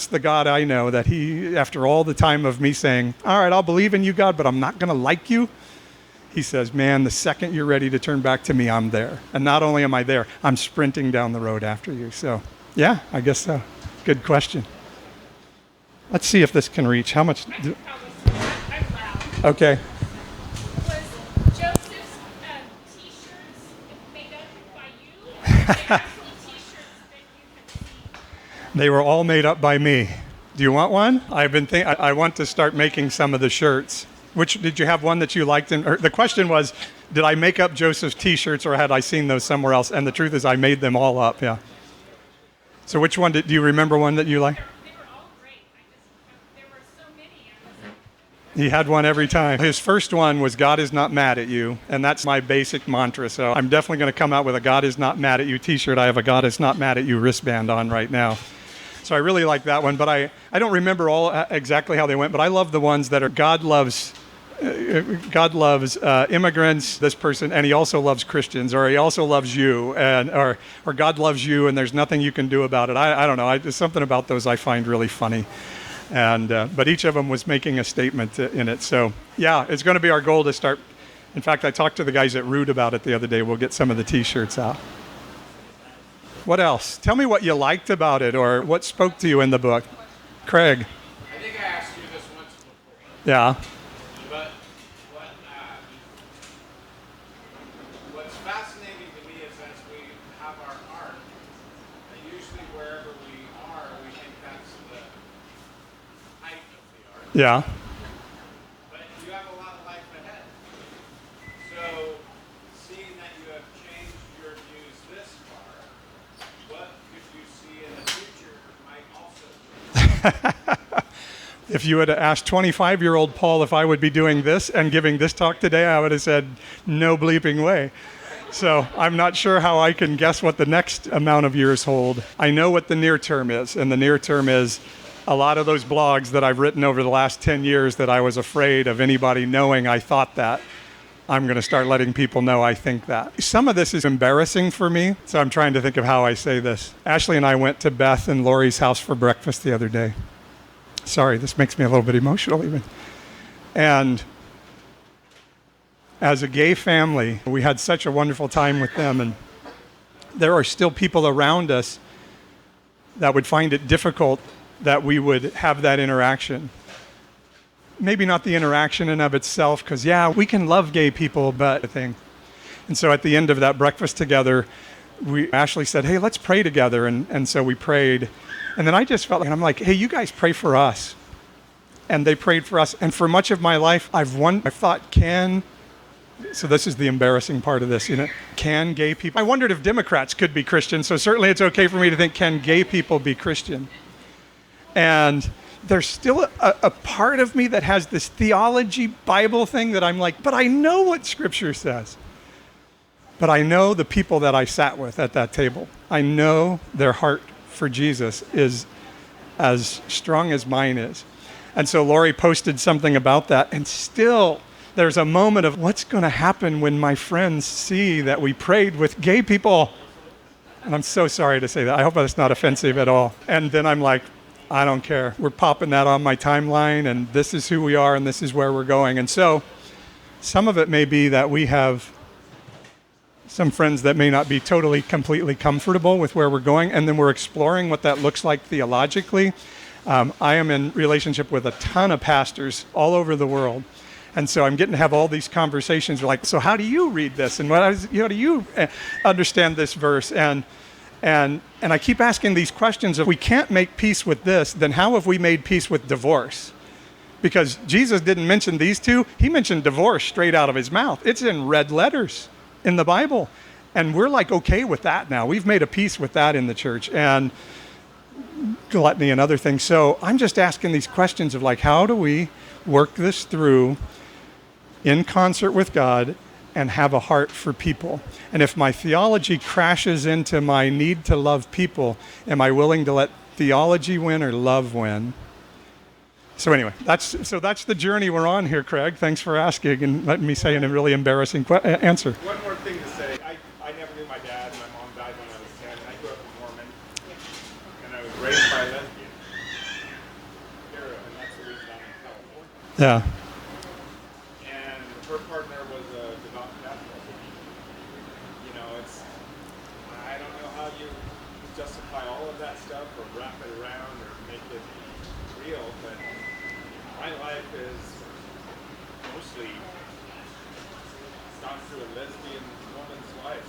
the God I know, that he, after all the time of me saying, all right, I'll believe in you, God, but I'm not going to like you. He says, man, the second you're ready to turn back to me, I'm there. And not only am I there, I'm sprinting down the road after you. So, yeah, I guess so. Good question. Let's see if this can reach. How much? Okay. Was Joseph's t-shirts made up by you? Or were they actual t-shirts that you could see? They were all made up by me. Do you want one? I want to start making some of the shirts. Which, did you have one that you liked? The question was, did I make up Joseph's t-shirts or had I seen those somewhere else? And the truth is I made them all up, yeah. So which one do you remember one that you liked? They were all great. There were so many. He had one every time. His first one was God is not mad at you, and that's my basic mantra. So I'm definitely going to come out with a God is not mad at you t-shirt. I have a God is not mad at you wristband on right now. So I really like that one, but I don't remember all exactly how they went, but I love the ones that are God loves immigrants, this person, and he also loves Christians, or he also loves you, and or God loves you, and there's nothing you can do about it. I don't know. There's something about those I find really funny, and but each of them was making a statement in it. So yeah, it's going to be our goal to start. In fact, I talked to the guys at Root about it the other day. We'll get some of the T-shirts out. What else? Tell me what you liked about it, or what spoke to you in the book, Craig. I think I asked you this once before. Yeah. But what's fascinating to me is as we have our art, that usually wherever we are, we think that's the height of the art. Yeah. But you have a lot of life ahead. So, seeing that you have changed your views this far, what could you see in the future might also change? If you had asked 25-year-old Paul if I would be doing this and giving this talk today, I would have said, no bleeping way. So I'm not sure how I can guess what the next amount of years hold. I know what the near term is, and the near term is a lot of those blogs that I've written over the last 10 years that I was afraid of anybody knowing I thought that. I'm going to start letting people know I think that. Some of this is embarrassing for me, so I'm trying to think of how I say this. Ashley and I went to Beth and Lori's house for breakfast the other day. Sorry, this makes me a little bit emotional even. And as a gay family, we had such a wonderful time with them, and there are still people around us that would find it difficult that we would have that interaction. Maybe not the interaction in of itself, because yeah, we can love gay people, but the thing. And so at the end of that breakfast together, Ashley said, hey, let's pray together. And so we prayed. And then I just felt like, I'm like, hey, you guys pray for us. And they prayed for us. And for much of my life, I've thought, can so this is the embarrassing part of this, can gay people, I wondered if Democrats could be Christian, so certainly it's okay for me to think, can gay people be Christian? And there's still a part of me that has this theology Bible thing that I'm like, but I know what Scripture says. But I know the people that I sat with at that table. I know their heart for Jesus is as strong as mine is. And so Lori posted something about that, and still there's a moment of what's going to happen when my friends see that we prayed with gay people. And I'm so sorry to say that. I hope that's not offensive at all. And then I'm like, I don't care. We're popping that on my timeline, and this is who we are, and this is where we're going. And so some of it may be that we have some friends that may not be totally, completely comfortable with where we're going, and then we're exploring what that looks like theologically. I am in relationship with a ton of pastors all over the world, and so I'm getting to have all these conversations like, so how do you read this, and how do you understand this verse? And I keep asking these questions. If we can't make peace with this, then how have we made peace with divorce? Because Jesus didn't mention these two. He mentioned divorce straight out of his mouth. It's in red letters in the Bible. And we're like okay with that now. We've made a peace with that in the church. And gluttony and other things. So I'm just asking these questions of like, how do we work this through in concert with God and have a heart for people? And if my theology crashes into my need to love people, am I willing to let theology win or love win? So anyway, that's the journey we're on here, Craig. Thanks for asking and letting me say a really embarrassing answer. One more thing to say. I never knew my dad. My mom died when I was 10. I grew up Mormon, and I was raised by a lesbian. And that's the reason I'm in California. Yeah. And her partner was a devout Catholic. I don't know how you justify all of that stuff or wrap it around or make it real, but my life is mostly gone through a lesbian woman's life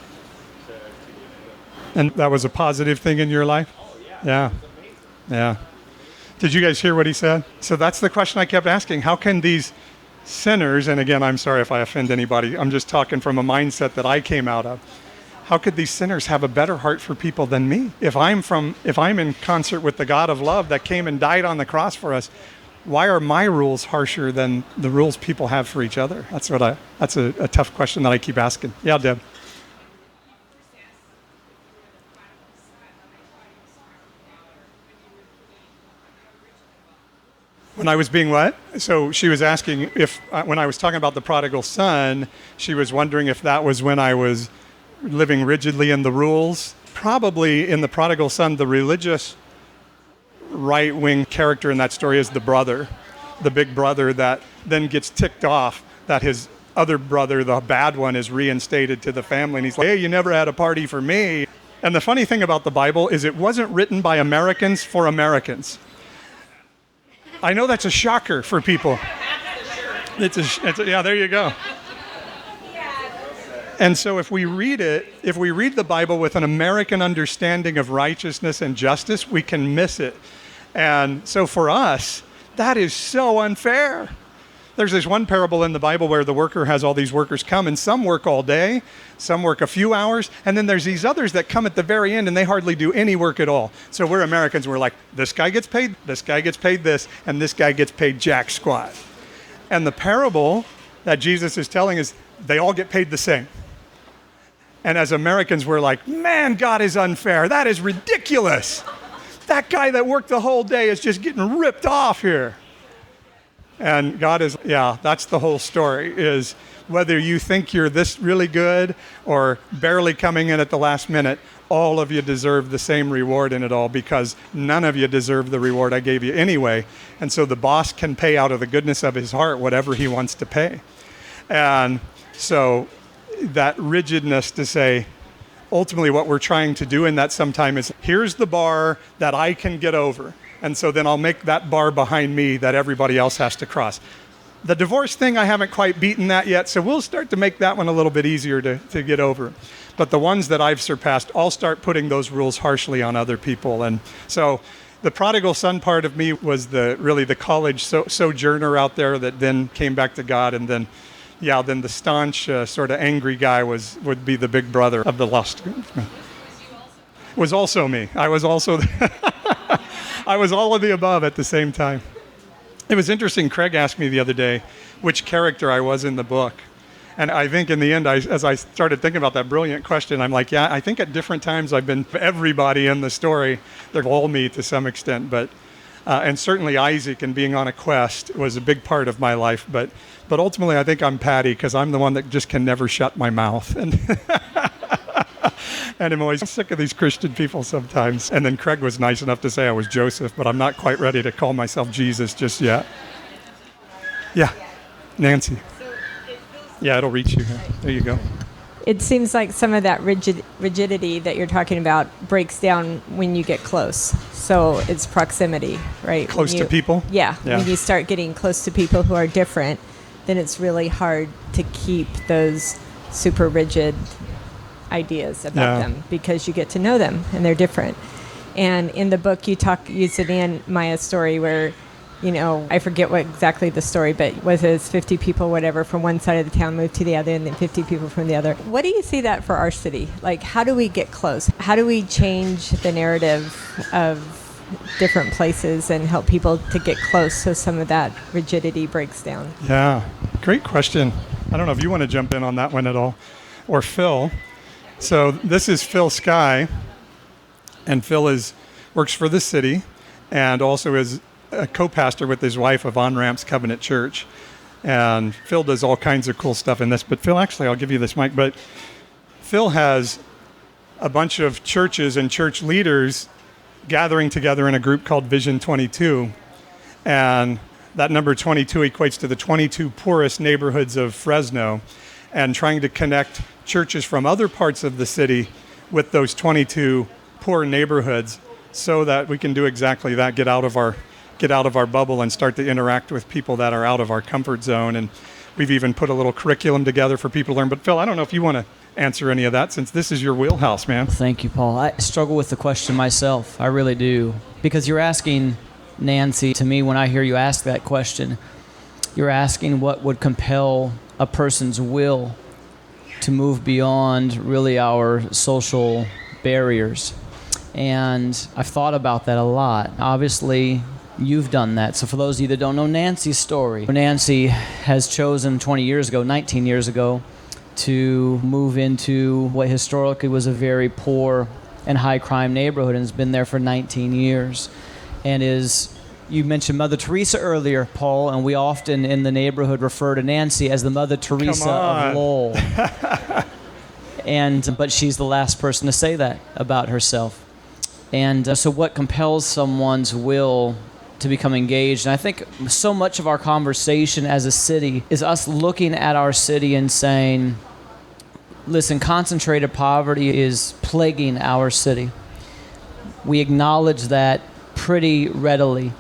to get into. And that was a positive thing in your life? Oh, yeah. Yeah. It was amazing. Yeah. Did you guys hear what he said? So that's the question I kept asking. How can these sinners, and again, I'm sorry if I offend anybody, I'm just talking from a mindset that I came out of. How could these sinners have a better heart for people than me? If I'm in concert with the God of love that came and died on the cross for us, why are my rules harsher than the rules people have for each other? That's a tough question that I keep asking. Yeah, Deb. When I was being what? So she was asking if, when I was talking about the prodigal son, she was wondering if that was when I was living rigidly in the rules. Probably in the prodigal son, the religious right-wing character in that story is the brother, the big brother that then gets ticked off that his other brother, the bad one, is reinstated to the family. And he's like, hey, you never had a party for me. And the funny thing about the Bible is it wasn't written by Americans for Americans. I know that's a shocker for people. Yeah, there you go. And so if we read the Bible with an American understanding of righteousness and justice, we can miss it. And so for us, that is so unfair. There's this one parable in the Bible where the worker has all these workers come, and some work all day, some work a few hours, and then there's these others that come at the very end and they hardly do any work at all. So we're Americans, we're like, this guy gets paid this, and this guy gets paid jack squat. And the parable that Jesus is telling is they all get paid the same. And as Americans, we're like, man, God is unfair. That is ridiculous. That guy that worked the whole day is just getting ripped off here. And God is, that's the whole story, is whether you think you're this really good or barely coming in at the last minute, all of you deserve the same reward in it all, because none of you deserve the reward I gave you anyway. And so the boss can pay out of the goodness of his heart whatever he wants to pay. And so that rigidness to say, ultimately what we're trying to do in that sometime is, here's the bar that I can get over. And so then I'll make that bar behind me that everybody else has to cross. The divorce thing, I haven't quite beaten that yet, so we'll start to make that one a little bit easier to get over. But the ones that I've surpassed, I'll start putting those rules harshly on other people. And so the prodigal son part of me was really the college sojourner out there that then came back to God and then Yeah, then the staunch, sort of angry guy would be the big brother of the lust. Was also me. I was also, I was all of the above at the same time. It was interesting. Craig asked me the other day which character I was in the book. And I think in the end, as I started thinking about that brilliant question, I'm like, yeah, I think at different times I've been everybody in the story. They're all me to some extent. But and certainly Isaac and being on a quest was a big part of my life. But ultimately, I think I'm Patty because I'm the one that just can never shut my mouth. And I'm always sick of these Christian people sometimes. And then Craig was nice enough to say I was Joseph, but I'm not quite ready to call myself Jesus just yet. Yeah, Nancy. Yeah, it'll reach you here. There you go. It seems like some of that rigidity that you're talking about breaks down when you get close. So it's proximity, right? Close to people? Yeah. When you start getting close to people who are different, then it's really hard to keep those super rigid ideas about them because you get to know them and they're different. And in the book, use it in Maya's story where, you know, I forget what exactly the story, but was it 50 people, whatever, from one side of the town moved to the other and then 50 people from the other. What do you see that for our city? Like, how do we get close? How do we change the narrative of different places and help people to get close so some of that rigidity breaks down? Yeah, great question. I don't know if you want to jump in on that one at all, or Phil. So this is Phil Sky, and Phil works for the city and also is a co-pastor with his wife of On Ramps Covenant Church. And Phil does all kinds of cool stuff in this. But Phil, actually, I'll give you this mic. But Phil has a bunch of churches and church leaders gathering together in a group called Vision 22. And that number 22 equates to the 22 poorest neighborhoods of Fresno, and trying to connect churches from other parts of the city with those 22 poor neighborhoods so that we can do exactly that, get out of our bubble and start to interact with people that are out of our comfort zone. And we've even put a little curriculum together for people to learn. But Phil, I don't know if you want to answer any of that since this is your wheelhouse, man. Thank you, Paul. I struggle with the question myself. I really do. Because you're asking, Nancy, to me, when I hear you ask that question, you're asking what would compel a person's will to move beyond really our social barriers. And I've thought about that a lot. Obviously, you've done that. So for those of you that don't know Nancy's story, Nancy has chosen 19 years ago, to move into what historically was a very poor and high crime neighborhood and has been there for 19 years. And you mentioned Mother Teresa earlier, Paul, and we often in the neighborhood refer to Nancy as the Mother Teresa of Lowell. But she's the last person to say that about herself. And so what compels someone's will to become engaged? And I think so much of our conversation as a city is us looking at our city and saying, listen, concentrated poverty is plaguing our city. We acknowledge that pretty readily.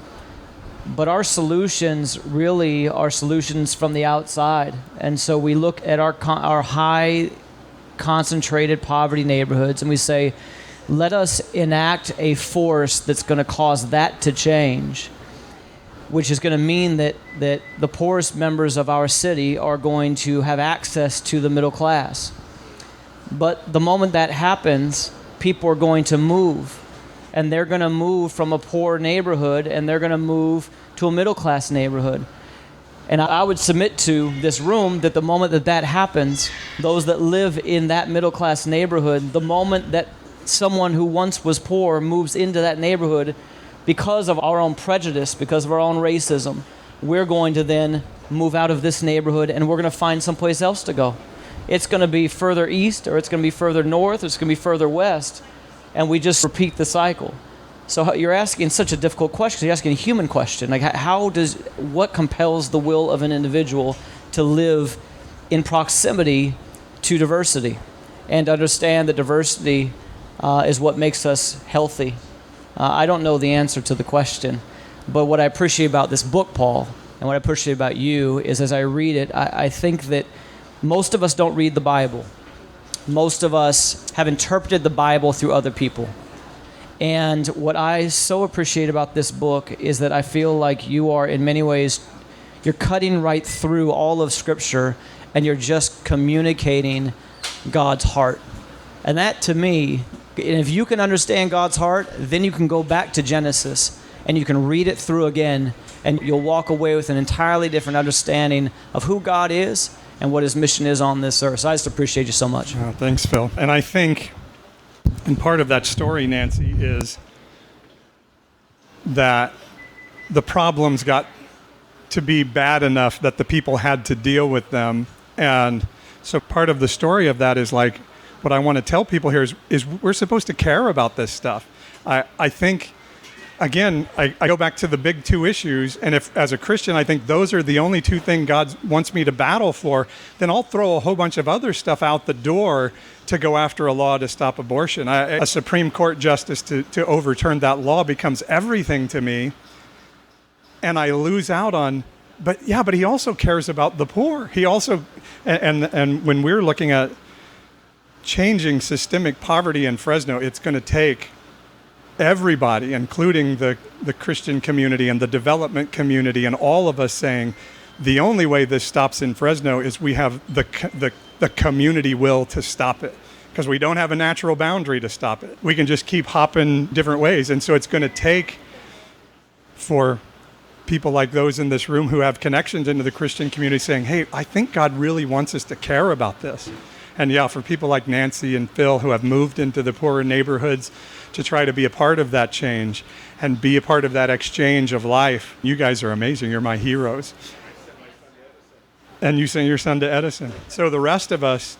But our solutions really are solutions from the outside. And so we look at our high concentrated poverty neighborhoods and we say, let us enact a force that's going to cause that to change, which is going to mean that the poorest members of our city are going to have access to the middle class. But the moment that happens, people are going to move. And they're going to move from a poor neighborhood and they're going to move to a middle class neighborhood. And I would submit to this room that the moment that happens, those that live in that middle class neighborhood, the moment that someone who once was poor moves into that neighborhood, because of our own prejudice, because of our own racism, we're going to then move out of this neighborhood and we're going to find someplace else to go. It's going to be further east, or it's going to be further north, or it's going to be further west. And we just repeat the cycle. So you're asking such a difficult question. You're asking a human question. Like, what compels the will of an individual to live in proximity to diversity and understand that diversity is what makes us healthy? I don't know the answer to the question, but what I appreciate about this book, Paul, and what I appreciate about you is as I read it, I think that most of us don't read the Bible. Most of us have interpreted the Bible through other people. And what I so appreciate about this book is that I feel like you are, in many ways, you're cutting right through all of Scripture and you're just communicating God's heart. And that, to me, if you can understand God's heart, then you can go back to Genesis and you can read it through again, and you'll walk away with an entirely different understanding of who God is and what his mission is on this earth. So I just appreciate you so much. Oh, thanks, Phil. And I think, and part of that story, Nancy, is that the problems got to be bad enough that the people had to deal with them. And so part of the story of that is like, what I want to tell people here is we're supposed to care about this stuff. I think, again, I go back to the big two issues, and if, as a Christian, I think those are the only two things God wants me to battle for, then I'll throw a whole bunch of other stuff out the door to go after a law to stop abortion. A Supreme Court justice to overturn that law becomes everything to me, and I lose out on, but he also cares about the poor. He also, and when we're looking at changing systemic poverty in Fresno, it's going to take everybody, including the Christian community and the development community and all of us saying, the only way this stops in Fresno is we have the community will to stop it, because we don't have a natural boundary to stop it. We can just keep hopping different ways. And so it's going to take for people like those in this room who have connections into the Christian community saying, hey, I think God really wants us to care about this. And for people like Nancy and Phil who have moved into the poorer neighborhoods to try to be a part of that change and be a part of that exchange of life, you guys are amazing. You're my heroes. And you sent your son to Edison. So the rest of us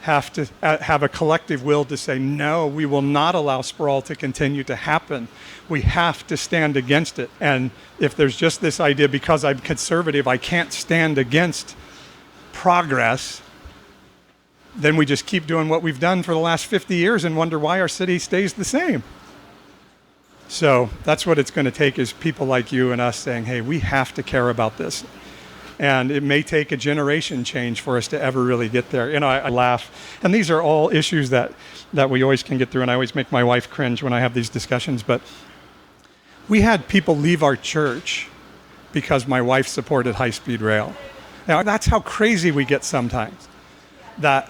have to have a collective will to say, no, we will not allow sprawl to continue to happen. We have to stand against it. And if there's just this idea, because I'm conservative, I can't stand against progress, then we just keep doing what we've done for the last 50 years and wonder why our city stays the same. So that's what it's going to take, is people like you and us saying, hey, we have to care about this. And it may take a generation change for us to ever really get there. I laugh. And these are all issues that we always can get through, and I always make my wife cringe when I have these discussions. But we had people leave our church because my wife supported high-speed rail. Now, that's how crazy we get sometimes. That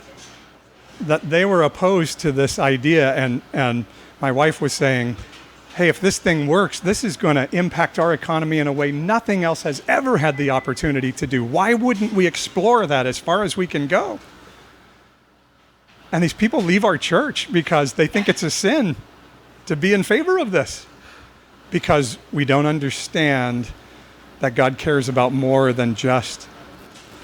they were opposed to this idea, and my wife was saying, hey, if this thing works, this is going to impact our economy in a way nothing else has ever had the opportunity to do. Why wouldn't we explore that as far as we can go? And these people leave our church because they think it's a sin to be in favor of this, because we don't understand that God cares about more than just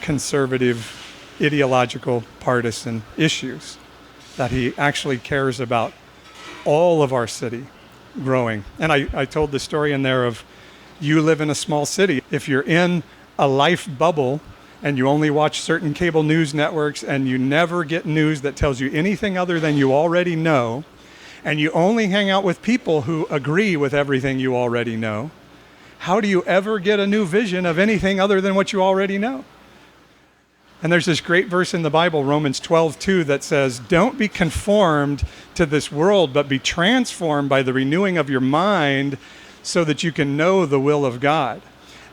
conservative, ideological, partisan issues, that he actually cares about all of our city growing. And I told the story in there of, you live in a small city. If you're in a life bubble and you only watch certain cable news networks and you never get news that tells you anything other than you already know, and you only hang out with people who agree with everything you already know, how do you ever get a new vision of anything other than what you already know? And there's this great verse in the Bible, Romans 12:2, that says, don't be conformed to this world, but be transformed by the renewing of your mind so that you can know the will of God.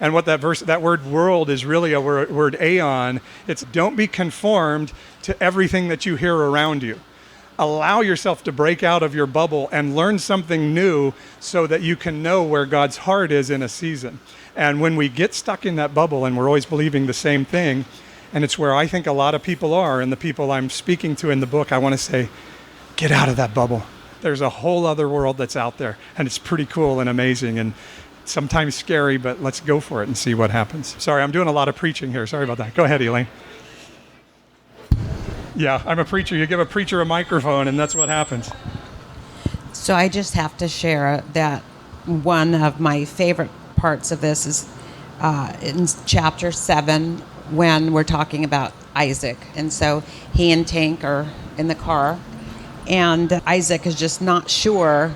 And what that word world is really a word aeon. It's don't be conformed to everything that you hear around you. Allow yourself to break out of your bubble and learn something new so that you can know where God's heart is in a season. And when we get stuck in that bubble and we're always believing the same thing, and it's where I think a lot of people are, and the people I'm speaking to in the book, I want to say, get out of that bubble. There's a whole other world that's out there, and it's pretty cool and amazing and sometimes scary, but let's go for it and see what happens. Sorry, I'm doing a lot of preaching here. Sorry about that. Go ahead, Elaine. Yeah, I'm a preacher. You give a preacher a microphone, and that's what happens. So I just have to share that one of my favorite parts of this is in chapter 7, when we're talking about Isaac. And so he and Tank are in the car, and Isaac is just not sure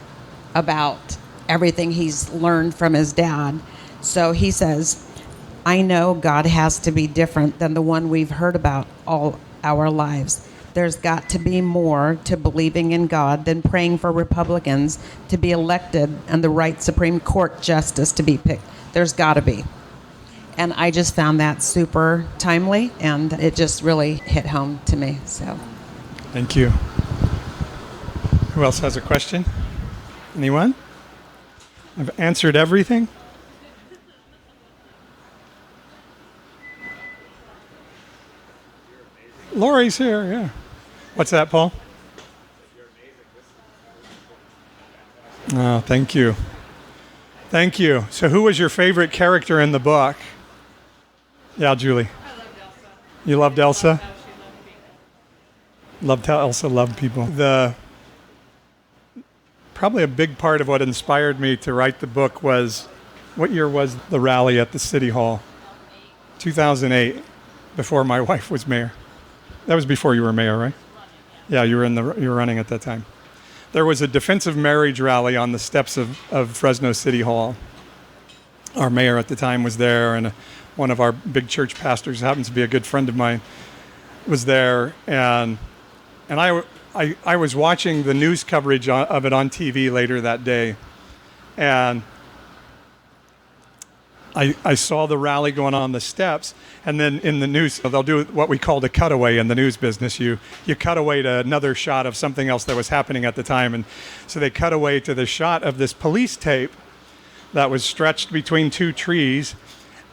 about everything he's learned from his dad. So he says, I know God has to be different than the one we've heard about all our lives. There's got to be more to believing in God than praying for Republicans to be elected and the right Supreme Court justice to be picked. There's got to be. And I just found that super timely, and it just really hit home to me. So, Thank you. Who else has a question? Anyone? I've answered everything. Lori's here, yeah. What's that, Paul? Oh, thank you. Thank you. So who was your favorite character in the book? Yeah, Julie. I loved Elsa. You loved Elsa? How she loved people. Loved how Elsa loved people. Probably a big part of what inspired me to write the book was, what year was the rally at the City Hall? 2008, before my wife was mayor. That was before you were mayor, right? Yeah, you were running at that time. There was a defensive marriage rally on the steps of Fresno City Hall. Our mayor at the time was there, and one of our big church pastors, happens to be a good friend of mine, was there, and I was watching the news coverage of it on TV later that day, and I saw the rally going on the steps, and then in the news, they'll do what we called a cutaway in the news business. You cut away to another shot of something else that was happening at the time, and so they cut away to the shot of this police tape that was stretched between two trees,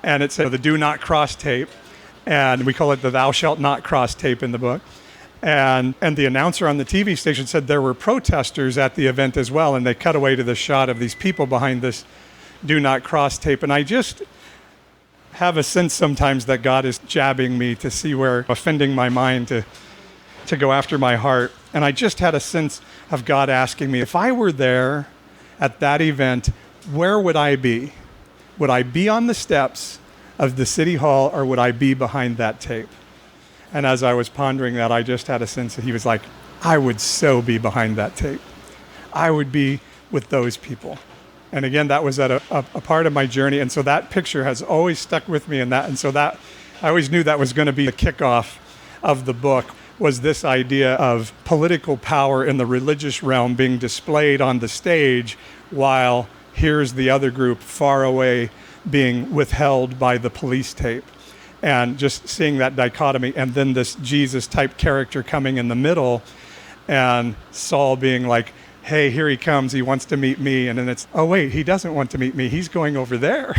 and it said the "Do Not Cross" tape, and we call it the "Thou Shalt Not Cross" tape in the book. And the announcer on the TV station said there were protesters at the event as well, and they cut away to the shot of these people behind this "Do Not Cross" tape. And I just have a sense sometimes that God is jabbing me to see where offending my mind to go after my heart. And I just had a sense of God asking me, if I were there at that event, where would I be? Would I be on the steps of the City Hall, or would I be behind that tape? And as I was pondering that, I just had a sense that he was like, I would so be behind that tape. I would be with those people. And again, that was at a part of my journey. And so that picture has always stuck with me. And so that I always knew that was going to be the kickoff of the book, was this idea of political power in the religious realm being displayed on the stage, while here's the other group far away being withheld by the police tape. And just seeing that dichotomy, and then this Jesus-type character coming in the middle, and Saul being like, hey, here he comes, he wants to meet me. And then it's, oh, wait, he doesn't want to meet me, he's going over there.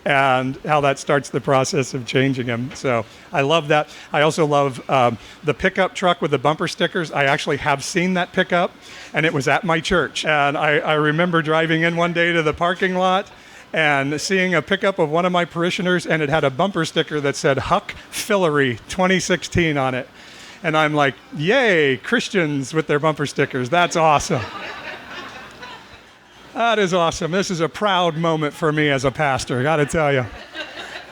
And how that starts the process of changing him. So I love that. I also love the pickup truck with the bumper stickers. I actually have seen that pickup, and it was at my church. And I remember driving in one day to the parking lot and seeing a pickup of one of my parishioners, and it had a bumper sticker that said Huck Fillery 2016 on it. And I'm like, yay, Christians with their bumper stickers. That's awesome. That is awesome. This is a proud moment for me as a pastor, I got to tell you.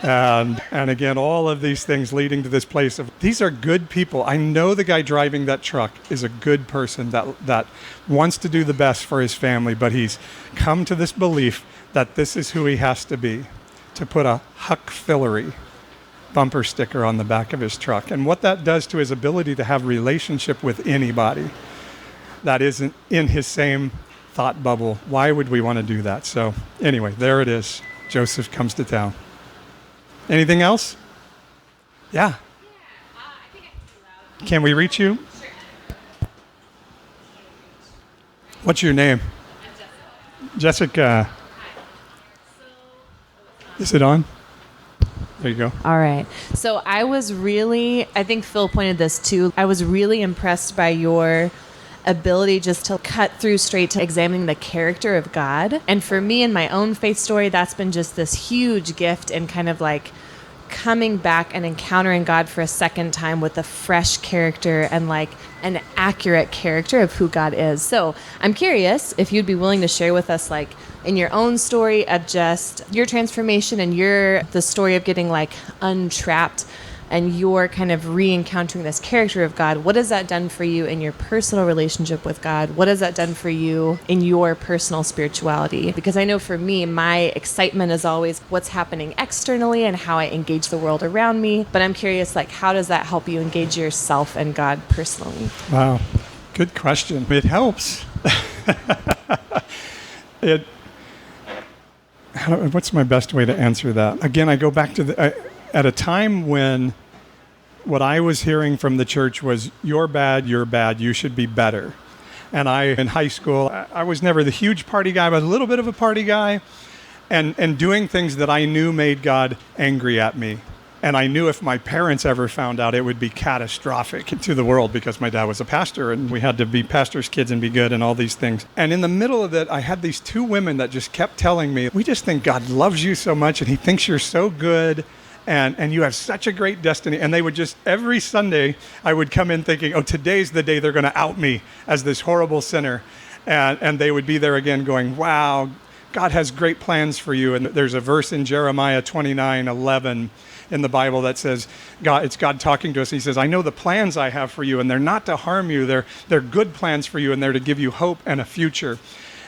And again, all of these things leading to this place of, these are good people. I know the guy driving that truck is a good person that wants to do the best for his family, but he's come to this belief that this is who he has to be, to put a Huck Fillery bumper sticker on the back of his truck. And what that does to his ability to have relationship with anybody that isn't in his same thought bubble. Why would we want to do that? So anyway, there it is. Joseph comes to town. Anything else? Yeah. Can we reach you? What's your name? Jessica. Is it on? There you go. All right. So I think Phil pointed this too. I was really impressed by your ability just to cut through straight to examining the character of God. And for me in my own faith story, that's been just this huge gift in kind of like coming back and encountering God for a second time with a fresh character and like an accurate character of who God is. So I'm curious if you'd be willing to share with us, like, in your own story of just your transformation and the story of getting like untrapped and your kind of re-encountering this character of God. What has that done for you in your personal relationship with God? What has that done for you in your personal spirituality? Because I know for me, my excitement is always what's happening externally and how I engage the world around me. But I'm curious, like, how does that help you engage yourself and God personally? Wow. Good question. It helps. what's my best way to answer that? Again, I go back to at a time when what I was hearing from the church was, you're bad, you should be better. And in high school, I was never the huge party guy, but a little bit of a party guy, and doing things that I knew made God angry at me. And I knew if my parents ever found out, it would be catastrophic to the world, because my dad was a pastor and we had to be pastors' kids and be good and all these things. And in the middle of it, I had these two women that just kept telling me, we just think God loves you so much and he thinks you're so good and you have such a great destiny. And they would just, every Sunday, I would come in thinking, oh, today's the day they're going to out me as this horrible sinner. And they would be there again going, wow, God has great plans for you. And there's a verse in Jeremiah 29:11 in the Bible that says, it's God talking to us. He says, I know the plans I have for you, and they're not to harm you. They're good plans for you, and they're to give you hope and a future.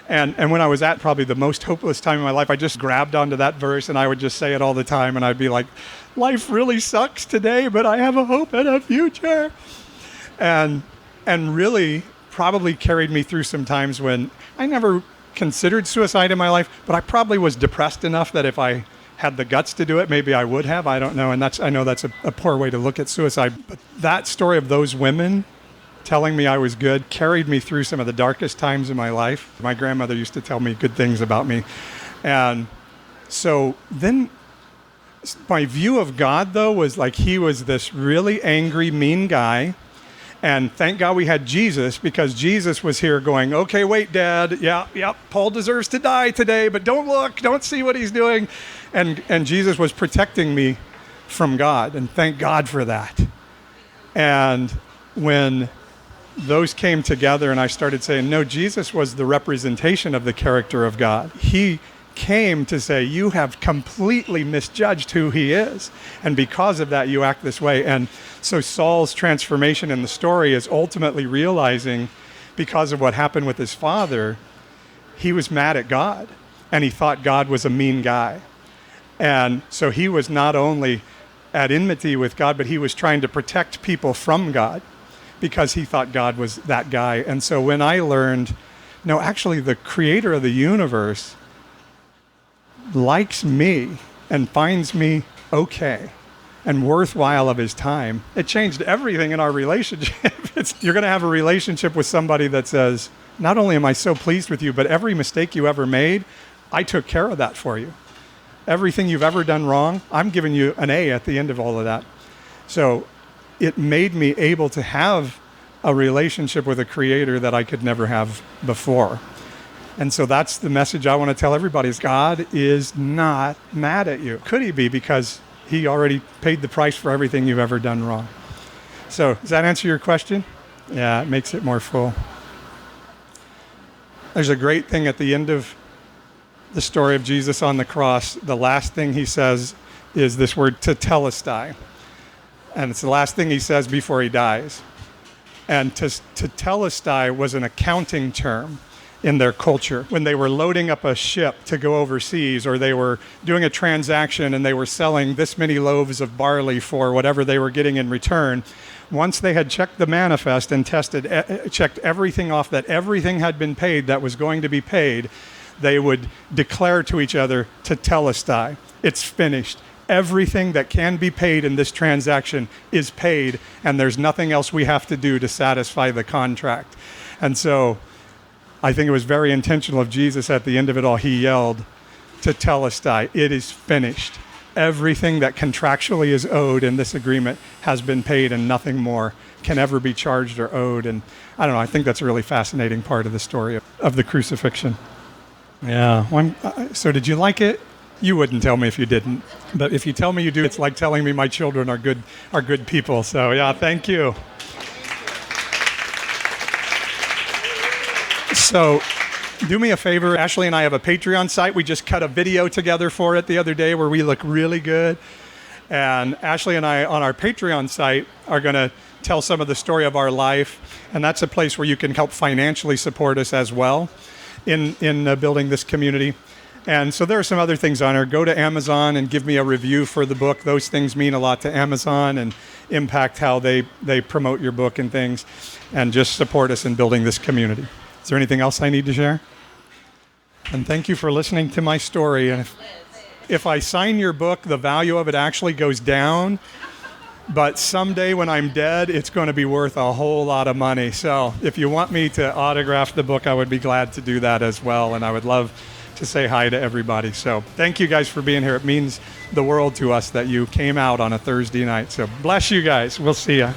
And when I was at probably the most hopeless time in my life, I just grabbed onto that verse, and I would just say it all the time. And I'd be like, life really sucks today, but I have a hope and a future. And really probably carried me through some times when I never considered suicide in my life, but I probably was depressed enough that if I had the guts to do it, maybe I would have. I don't know. And I know that's a poor way to look at suicide. But that story of those women telling me I was good carried me through some of the darkest times in my life. My grandmother used to tell me good things about me. And so then my view of God, though, was like he was this really angry, mean guy. And thank God we had Jesus, because Jesus was here going, okay, wait, Dad. Yeah, Paul deserves to die today, but don't look, don't see what he's doing. And Jesus was protecting me from God, and thank God for that. And when those came together and I started saying, no, Jesus was the representation of the character of God. He came to say, you have completely misjudged who he is. And because of that, you act this way. And so Saul's transformation in the story is ultimately realizing, because of what happened with his father, he was mad at God and he thought God was a mean guy. And so he was not only at enmity with God, but he was trying to protect people from God because he thought God was that guy. And so when I learned, no, actually the creator of the universe likes me and finds me okay and worthwhile of his time, it changed everything in our relationship. You're going to have a relationship with somebody that says, not only am I so pleased with you, but every mistake you ever made, I took care of that for you. Everything you've ever done wrong, I'm giving you an A at the end of all of that. So it made me able to have a relationship with a creator that I could never have before. And so that's the message I want to tell everybody, is God is not mad at you. Could he be? Because he already paid the price for everything you've ever done wrong. So does that answer your question? Yeah, it makes it more full. There's a great thing at the end of the story of Jesus on the cross. The last thing he says is this word tetelestai. And it's the last thing he says before he dies. And tetelestai was an accounting term in their culture. When they were loading up a ship to go overseas, or they were doing a transaction and they were selling this many loaves of barley for whatever they were getting in return, once they had checked the manifest and checked everything off, that everything had been paid that was going to be paid, they would declare to each other, tetelestai, it's finished. Everything that can be paid in this transaction is paid, and there's nothing else we have to do to satisfy the contract. And so I think it was very intentional of Jesus at the end of it all. He yelled, tetelestai, it is finished. Everything that contractually is owed in this agreement has been paid, and nothing more can ever be charged or owed. And I don't know, I think that's a really fascinating part of the story of the crucifixion. Yeah. So did you like it? You wouldn't tell me if you didn't. But if you tell me you do, it's like telling me my children are good people. So yeah, thank you. So do me a favor. Ashley and I have a Patreon site. We just cut a video together for it the other day where we look really good. And Ashley and I on our Patreon site are going to tell some of the story of our life. And that's a place where you can help financially support us as well in building this community. And so there are some other things on there. Go to Amazon and give me a review for the book. Those things mean a lot to Amazon and impact how they promote your book and things. And just support us in building this community. Is there anything else I need to share? And thank you for listening to my story. And if I sign your book, the value of it actually goes down. But someday when I'm dead, it's going to be worth a whole lot of money. So if you want me to autograph the book, I would be glad to do that as well. And I would love to say hi to everybody. So thank you guys for being here. It means the world to us that you came out on a Thursday night. So bless you guys. We'll see you.